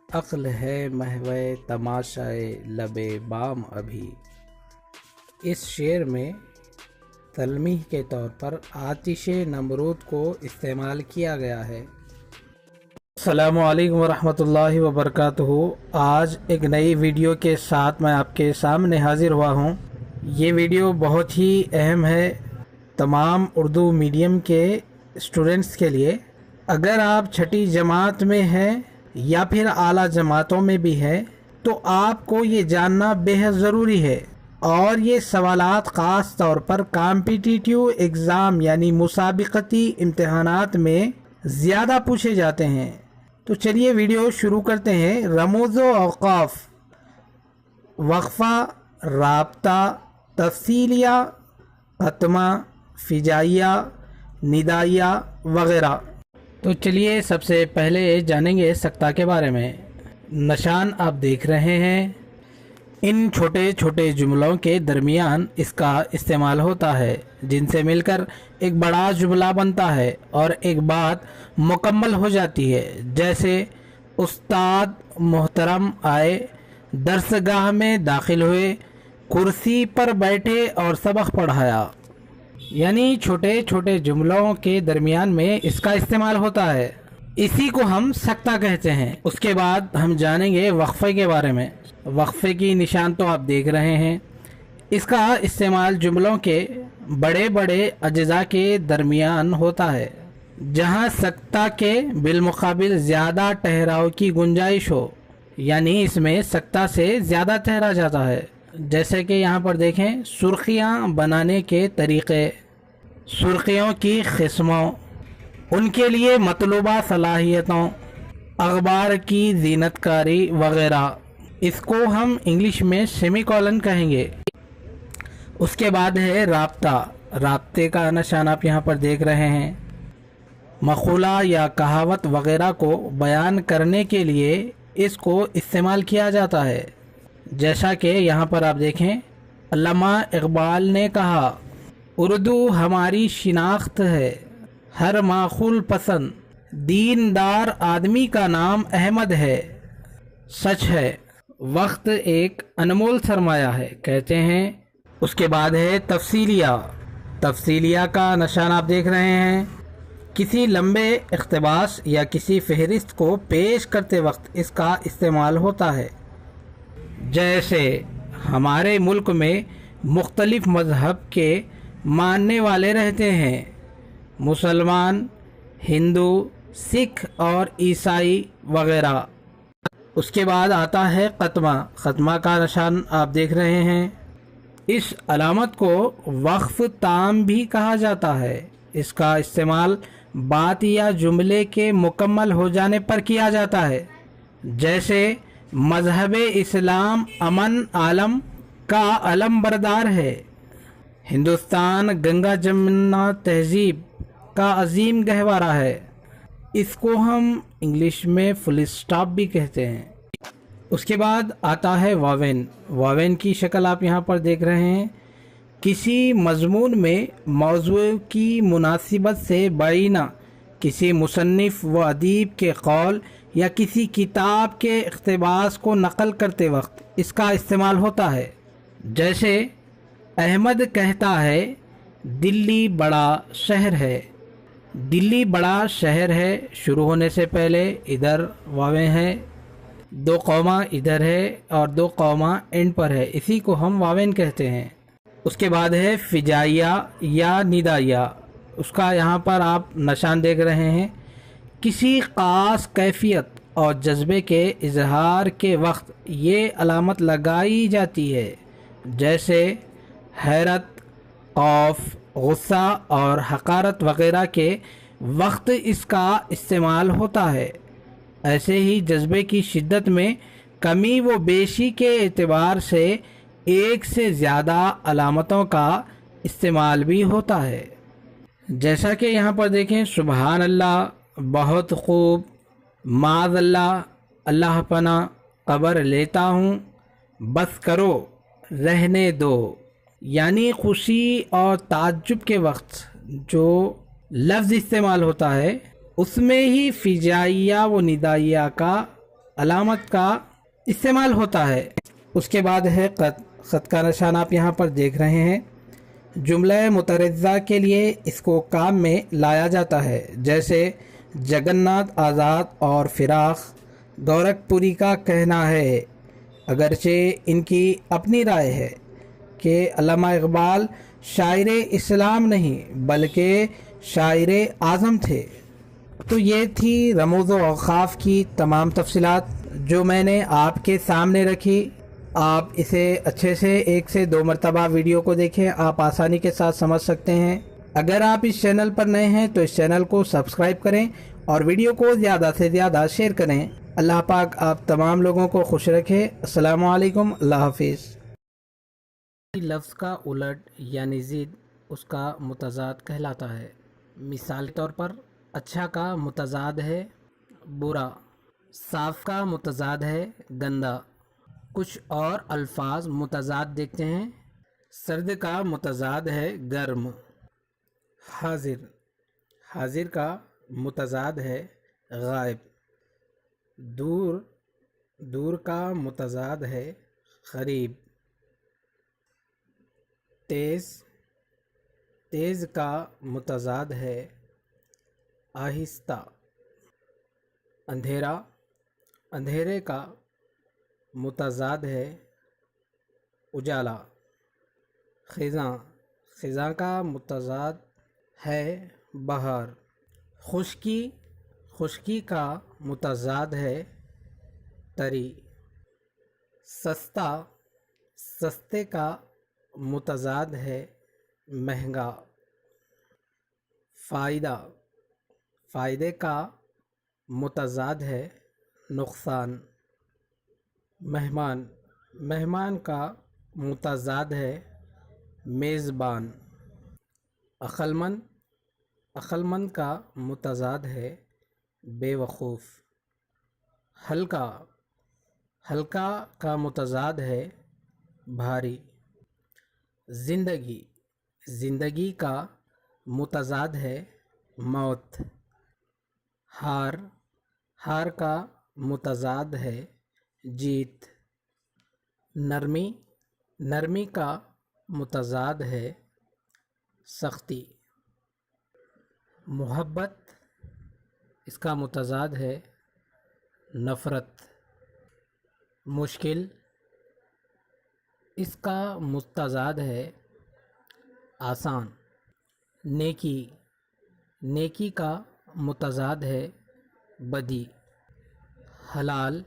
अक्ल है महवे तमाशाए लबे बाम अभी। इस शेर में तलमीह के तौर पर आतिशे नमरूद को इस्तेमाल किया गया है। अस्सलामु अलैकुम वरहमतुल्लाहि वबरकातुहू। आज एक नई वीडियो के साथ मैं आपके सामने हाजिर हुआ हूँ। ये वीडियो बहुत ही अहम है तमाम उर्दू मीडियम के स्टूडेंट्स के लिए। अगर आप छठी जमात में हैं या फिर आला जमातों में भी हैं तो आपको ये जानना बेहद ज़रूरी है, और ये सवालात ख़ास तौर पर कॉम्पिटिटिव एग्ज़ाम यानी मुसाबिकती इम्तहानात में ज़्यादा पूछे जाते हैं। तो चलिए वीडियो शुरू करते हैं। रमूज़ व औक़ाफ़, वक्फ़ा, राब्ता, तफ़सीलिया, ख़त्मा, फ़िजाइया, निदाइया वग़ैरह। तो चलिए सबसे पहले जानेंगे सक्ता के बारे में। निशान आप देख रहे हैं, इन छोटे छोटे जुमलों के दरमियान इसका इस्तेमाल होता है जिनसे मिलकर एक बड़ा जुमला बनता है और एक बात मुकम्मल हो जाती है। जैसे उस्ताद मोहतरम आए, दरसगाह में दाखिल हुए, कुर्सी पर बैठे और सबक पढ़ाया। यानी छोटे छोटे जुमलों के दरमियान में इसका इस्तेमाल होता है। इसी को हम सक्ता कहते हैं। उसके बाद हम जानेंगे वक्फ़े के बारे में। वक्फ़े की निशान तो आप देख रहे हैं। इसका इस्तेमाल जुमलों के बड़े बड़े अज्जा के दरमियान होता है जहां सक्ता के बिलमुकाबिल ज़्यादा ठहराव की गुंजाइश हो, यानी इसमें सक्ता से ज़्यादा ठहरा जाता है। जैसे कि यहाँ पर देखें, सुर्खियाँ बनाने के तरीक़े, सुर्खियों की किस्मों, उनके लिए मतलूबा सलाहियतों, अखबार की ज़ीनतकारी वग़ैरह। इसको हम इंग्लिश में सेमीकोलन कहेंगे। उसके बाद है राब्ता। राब्ते का निशान आप यहाँ पर देख रहे हैं। मक़ूला या कहावत वग़ैरह को बयान करने के लिए इसको इस्तेमाल किया जाता है। जैसा कि यहाँ पर आप देखें, अल्लामा इक़बाल ने कहा, उर्दू हमारी शिनाख्त है, हर माखूल पसंद, दीनदार आदमी का नाम अहमद है। सच है, वक्त एक अनमोल सरमाया है, कहते हैं। उसके बाद है तफसीलिया। तफसीलिया का निशान आप देख रहे हैं। किसी लंबे इक़्तिबास या किसी फहरिस्त को पेश करते वक्त इसका इस्तेमाल होता है। जैसे हमारे मुल्क में मुख्तलिफ मज़हब के मानने वाले रहते हैं, मुसलमान, हिंदू, सिख और ईसाई वग़ैरह। उसके बाद आता है ख़त्मा। ख़त्मा का निशान आप देख रहे हैं। इस अलामत को वक्फ़ ताम भी कहा जाता है। इसका इस्तेमाल बात या जुमले के मुकम्मल हो जाने पर किया जाता है। जैसे मज़हब इस्लाम अमन आलम का अलम बरदार है, हिंदुस्तान गंगा जमुना तहजीब का अजीम गहवारा है। इसको हम इंग्लिश में फुल स्टॉप भी कहते हैं। उसके बाद आता है वावेन। वावेन की शक्ल आप यहाँ पर देख रहे हैं। किसी मज़मून में मौज़ू की मुनासिबत से बैना किसी मुसन्निफ़ व अदीब के कौल या किसी किताब के इक़्तिबास को नक़ल करते वक्त इसका इस्तेमाल होता है। जैसे अहमद कहता है, दिल्ली बड़ा शहर है। दिल्ली बड़ा शहर है शुरू होने से पहले इधर वावें है, दो कौमा इधर है और दो कौमा एंड पर है। इसी को हम वावेन कहते हैं। उसके बाद है फ़िजाइया या निदाइया। उसका यहाँ पर आप निशान देख रहे हैं। किसी ख़ास कैफियत और जज्बे के इजहार के वक्त ये अलामत लगाई जाती है। जैसे حیرت، خوف، غصہ اور حقارت وغیرہ کے وقت اس کا استعمال ہوتا ہے۔ ایسے ہی جذبے کی شدت میں کمی و بیشی کے اعتبار سے ایک سے زیادہ علامتوں کا استعمال بھی ہوتا ہے، جیسا کہ یہاں پر دیکھیں، سبحان اللہ، بہت خوب، معاذ اللہ، اللہ پناہ، خبر لیتا ہوں، بس کرو، رہنے دو۔ یعنی خوشی اور تعجب کے وقت جو لفظ استعمال ہوتا ہے اس میں ہی فجائیہ و ندائیہ کا علامت کا استعمال ہوتا ہے۔ اس کے بعد ہے قد۔ قد کا نشان آپ یہاں پر دیکھ رہے ہیں۔ جملہ مترجہ کے لیے اس کو کام میں لایا جاتا ہے، جیسے جگناتھ آزاد اور فراق گورکھ پوری کا کہنا ہے، اگرچہ ان کی اپنی رائے ہے کہ علامہ اقبال شاعر اسلام نہیں بلکہ شاعر اعظم تھے۔ تو یہ تھی رموز و اوقاف کی تمام تفصیلات جو میں نے آپ کے سامنے رکھی۔ آپ اسے اچھے سے 1 سے 2 مرتبہ ویڈیو کو دیکھیں، آپ آسانی کے ساتھ سمجھ سکتے ہیں۔ اگر آپ اس چینل پر نئے ہیں تو اس چینل کو سبسکرائب کریں اور ویڈیو کو زیادہ سے زیادہ شیئر کریں۔ اللہ پاک آپ تمام لوگوں کو خوش رکھے۔ السلام علیکم، اللہ حافظ۔ لفظ کا الٹ یعنی ضد اس کا متضاد کہلاتا ہے۔ مثال کے طور پر اچھا کا متضاد ہے برا، صاف کا متضاد ہے گندا۔ کچھ اور الفاظ متضاد دیکھتے ہیں۔ سرد کا متضاد ہے گرم۔ حاضر، حاضر کا متضاد ہے غائب۔ دور، دور کا متضاد ہے قریب۔ تیز، تیز کا متضاد ہے آہستہ۔ اندھیرا، اندھیرے کا متضاد ہے اجالا۔ خزاں، خزاں کا متضاد ہے بہار۔ خشکی، خشکی کا متضاد ہے تری۔ سستا، سستے کا متضاد ہے مہنگا۔ فائدہ، فائدے کا متضاد ہے نقصان۔ مہمان، مہمان کا متضاد ہے میزبان۔ عقل مند، عقل مند کا متضاد ہے بے وقوف۔ ہلکا، ہلکا کا متضاد ہے بھاری۔ زندگی، زندگی کا متضاد ہے موت۔ ہار، ہار کا متضاد ہے جیت۔ نرمی، نرمی کا متضاد ہے سختی۔ محبت، اس کا متضاد ہے نفرت۔ مشکل، اس کا متضاد ہے آسان۔ نیکی، نیکی کا متضاد ہے بدی۔ حلال،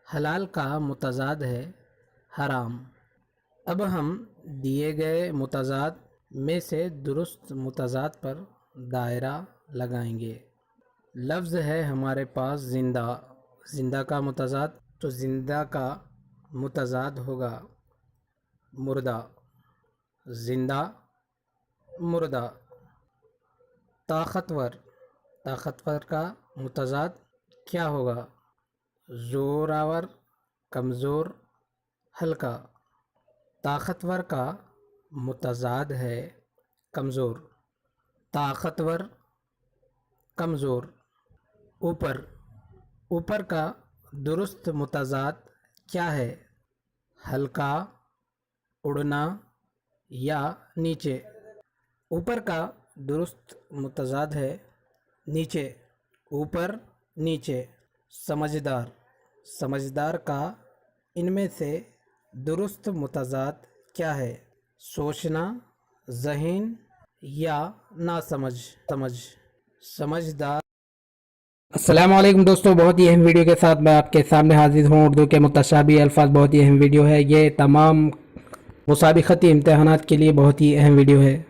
حلال کا متضاد ہے حرام۔ اب ہم دیے گئے متضاد میں سے درست متضاد پر دائرہ لگائیں گے۔ لفظ ہے ہمارے پاس زندہ، زندہ کا متضاد، تو زندہ کا متضاد ہوگا مردہ۔ زندہ، مردہ۔ طاقتور، طاقتور کا متضاد کیا ہوگا؟ زور آور، کمزور، ہلکا۔ طاقتور کا متضاد ہے کمزور۔ طاقتور، کمزور۔ اوپر، اوپر کا درست متضاد کیا ہے؟ ہلکا، اڑنا یا نیچے۔ اوپر کا درست متضاد ہے نیچے۔ اوپر، نیچے۔ سمجھدار، سمجھدار کا ان میں سے درست متضاد کیا ہے؟ سوچنا، ذہین یا ناسمجھ، سمجھدار۔ السلام علیکم دوستو، بہت ہی اہم ویڈیو کے ساتھ میں آپ کے سامنے حاضر ہوں۔ اردو کے متشابہ الفاظ، بہت ہی اہم ویڈیو ہے یہ۔ تمام मुसाबिकती इम्तहानात के लिए बहुत ही अहम वीडियो है।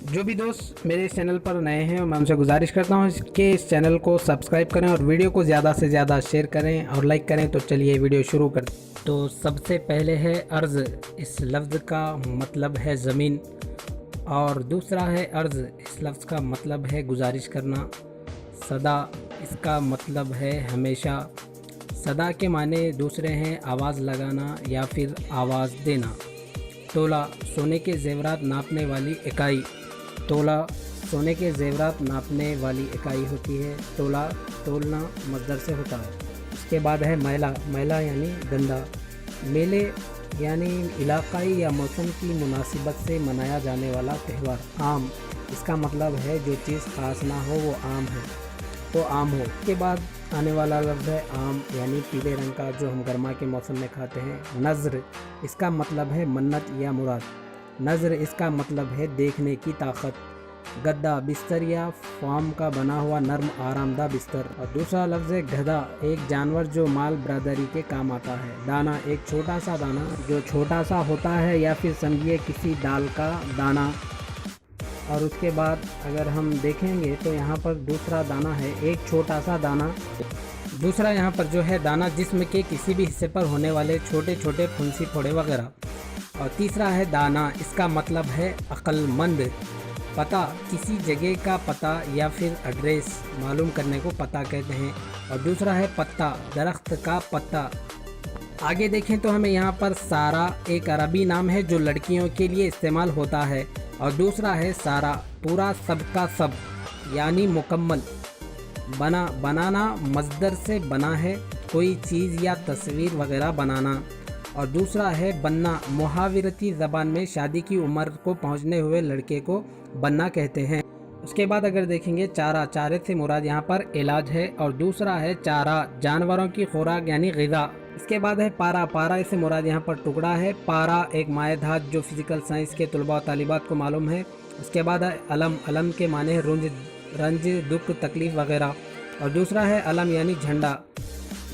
जो भी दोस्त मेरे इस चैनल पर नए हैं मैं उनसे गुजारिश करता हूं कि इस चैनल को सब्सक्राइब करें और वीडियो को ज़्यादा से ज़्यादा शेयर करें और लाइक करें। तो चलिए वीडियो शुरू करते हैं। तो सबसे पहले है अर्ज़। इस लफ्ज़ का मतलब है ज़मीन और दूसरा है अर्ज़। इस लफ्ज़ का मतलब है गुजारिश करना। सदा इसका मतलब है हमेशा। सदा के माने दूसरे हैं आवाज़ लगाना या फिर आवाज़ देना। तोला सोने के ज़ेवरात नापने वाली इकाई। तोला सोने के ज़ेवरात नापने वाली इकाई होती है। तोला तोलना मज़दर से होता है। उसके बाद है मैला। मैला यानी गंदा। मेले यानी इलाकाई या मौसम की मुनासिबत से मनाया जाने वाला त्यौहार। आम इसका मतलब है जो चीज़ ख़ास ना हो वो आम है, तो आम हो। उसके बाद आने वाला लफ्ज़ है आम यानी पीले रंग का जो हम गर्मा के मौसम में खाते हैं। नज़र इसका मतलब है मन्नत या मुराद। नज़र इसका मतलब है देखने की ताकत। गद्दा बिस्तर या फार्म का बना हुआ नर्म आरामदा बिस्तर। और दूसरा लफ्ज़ है गधा, एक जानवर जो माल बरादरी के काम आता है। दाना एक छोटा सा दाना जो छोटा सा होता है या फिर समझिए किसी दाल का दाना। और उसके बाद अगर हम देखेंगे तो यहाँ पर दूसरा दाना है एक छोटा सा दाना। दूसरा यहाँ पर जो है दाना जिस्म के किसी भी हिस्से पर होने वाले छोटे छोटे फुंसी फोड़े वगैरह। और तीसरा है दाना, इसका मतलब है अक्लमंद। पता किसी जगह का पता या फिर एड्रेस मालूम करने को पता कहते हैं। और दूसरा है पत्ता, दरख्त का पत्ता। आगे देखें तो हमें यहाँ पर सारा एक अरबी नाम है जो लड़कियों के लिए इस्तेमाल होता है। और दूसरा है सारा, पूरा सब का सब यानी मुकम्मल। बना बनाना मज़दर से बना है, कोई चीज़ या तस्वीर वगैरह बनाना। और दूसरा है बनना, मुहावरती ज़बान में शादी की उम्र को पहुंचने हुए लड़के को बनना कहते हैं। उसके बाद अगर देखेंगे चारा, चारे से मुराद यहाँ पर इलाज है। और दूसरा है चारा, जानवरों की खुराक यानी ग़िज़ा। इसके बाद है पारा, पारा इससे मुराद यहाँ पर टुकड़ा है। पारा एक माए धात जो फिज़िकल साइंस के तलबा तालिबात को मालूम है। उसके बाद है अलम, अलम के माने है रंज दुख तकलीफ़ वगैरह। और दूसरा है अलम यानी झंडा।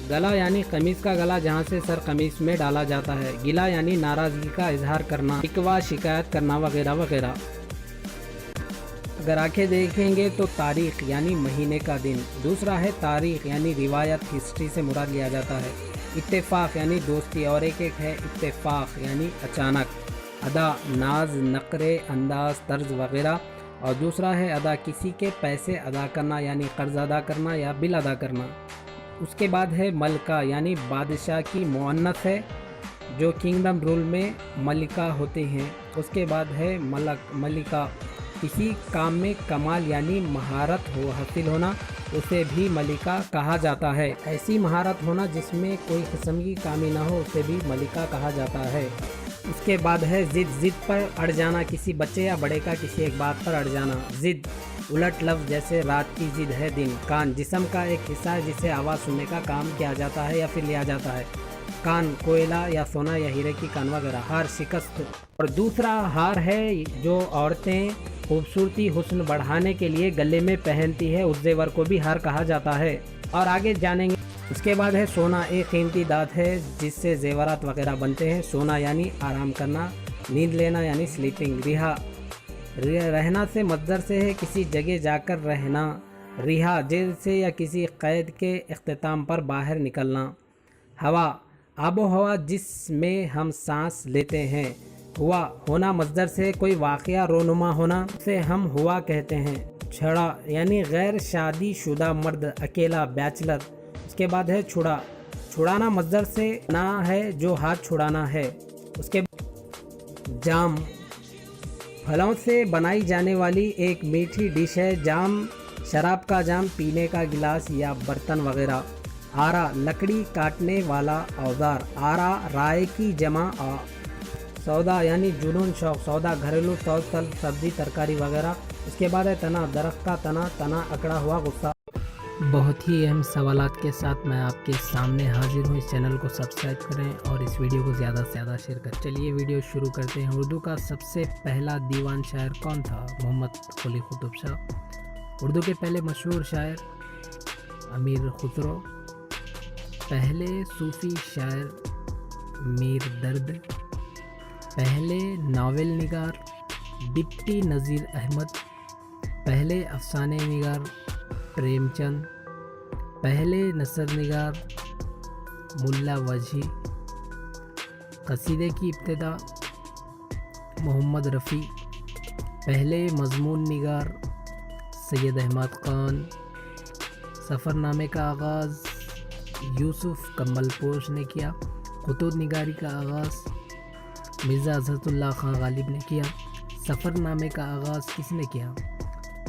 गला यानी कमीज़ का गला जहाँ से सर कमीज़ में डाला जाता है। गिला यानी नाराज़गी का इजहार करना, शिकवा शिकायत करना वगैरह वगैरह। अगर आंखें देखेंगे तो तारीख़ यानी महीने का दिन। दूसरा है तारीख़ यानी रिवायत, हिस्ट्री से मुराद लिया जाता है। इत्तेफाक यानी दोस्ती और एक है इत्तेफाक यानी अचानक। अदा नाज, नखरे, अंदाज, तर्ज वगैरह। और दूसरा है अदा, किसी के पैसे अदा करना यानी कर्ज अदा करना या बिल अदा करना। उसके बाद है मलका यानी बादशाह की मुअन्नस है जो किंगडम रूल में मलिका होते हैं। उसके बाद है मलक, मलिका, किसी काम में कमाल यानी महारत हो हासिल होना, उसे भी मलिका कहा जाता है। ऐसी महारत होना जिसमें कोई किस्म की कमी ना हो उसे भी मलिका कहा जाता है। उसके बाद है ज़िद, ज़िद पर अड़ जाना, किसी बच्चे या बड़े का किसी एक बात पर अड़ जाना। ज़िद उलट लफ्ज़ जैसे रात की ज़िद है दिन। कान जिस्म का एक हिस्सा है जिसे आवाज़ सुनने का काम किया जाता है या फिर लिया जाता है। कान कोयला या सोना या हीरे की कान वगैरह। हार शिकस्त। और दूसरा हार है जो औरतें खूबसूरती हुस्न बढ़ाने के लिए गले में पहनती है, उस जेवर को भी हार कहा जाता है। और आगे जानेंगे। उसके बाद है सोना, एक कीमती दात है जिससे जेवरात वगैरह बनते हैं। सोना यानी आराम करना, नींद लेना यानी स्लीपिंग। रिहा, रहना से मज़दर से है किसी जगह जाकर रहना। रिहा जेल से या किसी क़ैद के इख्तिताम पर बाहर निकलना। हवा, आबो हवा जिसमें हम सांस लेते हैं। हुआ होना मज़दर से कोई वाक़या रोनुमा होना से हम हुआ कहते हैं। छड़ा यानी गैर शादी शुदा मर्द, अकेला, बैचलर। उसके बाद है छुड़ा, छुड़ाना मज़दर से ना है जो हाथ छुड़ाना है। उसके जाम, फलों से बनाई जाने वाली एक मीठी डिश है। जाम शराब का जाम, पीने का गिलास या बर्तन वगैरह। आरा, लकड़ी काटने वाला औजार। आरा राय की जमा। सौदा यानी जुनून शौक, सौदा घरेलू फल सब्जी तरकारी वगैरह। उसके बाद है तना, दरख्त का तना, तना अकड़ा हुआ गुस्सा। बहुत ही अहम सवालात के साथ मैं आपके सामने हाजिर हूँ। इस चैनल को सब्सक्राइब करें और इस वीडियो को ज़्यादा से ज़्यादा शेयर करें। चलिए वीडियो शुरू करते हैं। उर्दू का सबसे पहला दीवान शायर कौन था? मोहम्मद कुली कुतुब शाह। उर्दू के पहले मशहूर शायर अमीर खुसरो। पहले सूफ़ी शायर मीर दर्द। پہلے ناول نگار ڈپٹی نذیر احمد، پہلے افسانے نگار پریم چند، پہلے نثر نگار ملا وجہی، قصیدے کی ابتدا محمد رفیع، پہلے مضمون نگار سید احمد خان، سفر نامے کا آغاز یوسف کمبل پوش نے کیا، خطوط نگاری کا آغاز مرزا عزت اللہ خان غالب نے کیا۔ سفر نامے کا آغاز کس نے کیا؟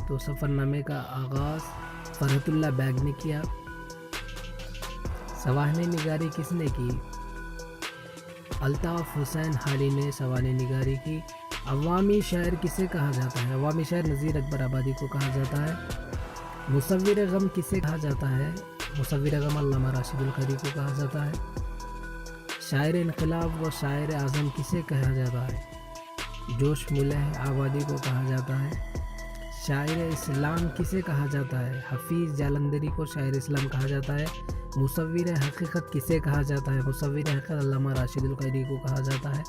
تو سفر نامے کا آغاز فرحت اللہ بیگ نے کیا۔ سوانح نگاری کس نے کی؟ الطاف حسین حالی نے سوانح نگاری کی۔ عوامی شاعر کسے کہا جاتا ہے؟ عوامی شاعر نذیر اکبر آبادی کو کہا جاتا ہے۔ مصور غم کسے کہا جاتا ہے؟ مصور غم علامہ راشد القری کو کہا جاتا ہے۔ شاعر انقلاب و شاعر اعظم کسے کہا جاتا ہے؟ جوش ملح آبادی کو کہا جاتا ہے۔ شاعر اسلام کسے کہا جاتا ہے؟ حفیظ جالندھری کو شاعر اسلام کہا جاتا ہے۔ مصور حقیقت کسے کہا جاتا ہے؟ مصور حقیقت علامہ راشد القری کو کہا جاتا ہے۔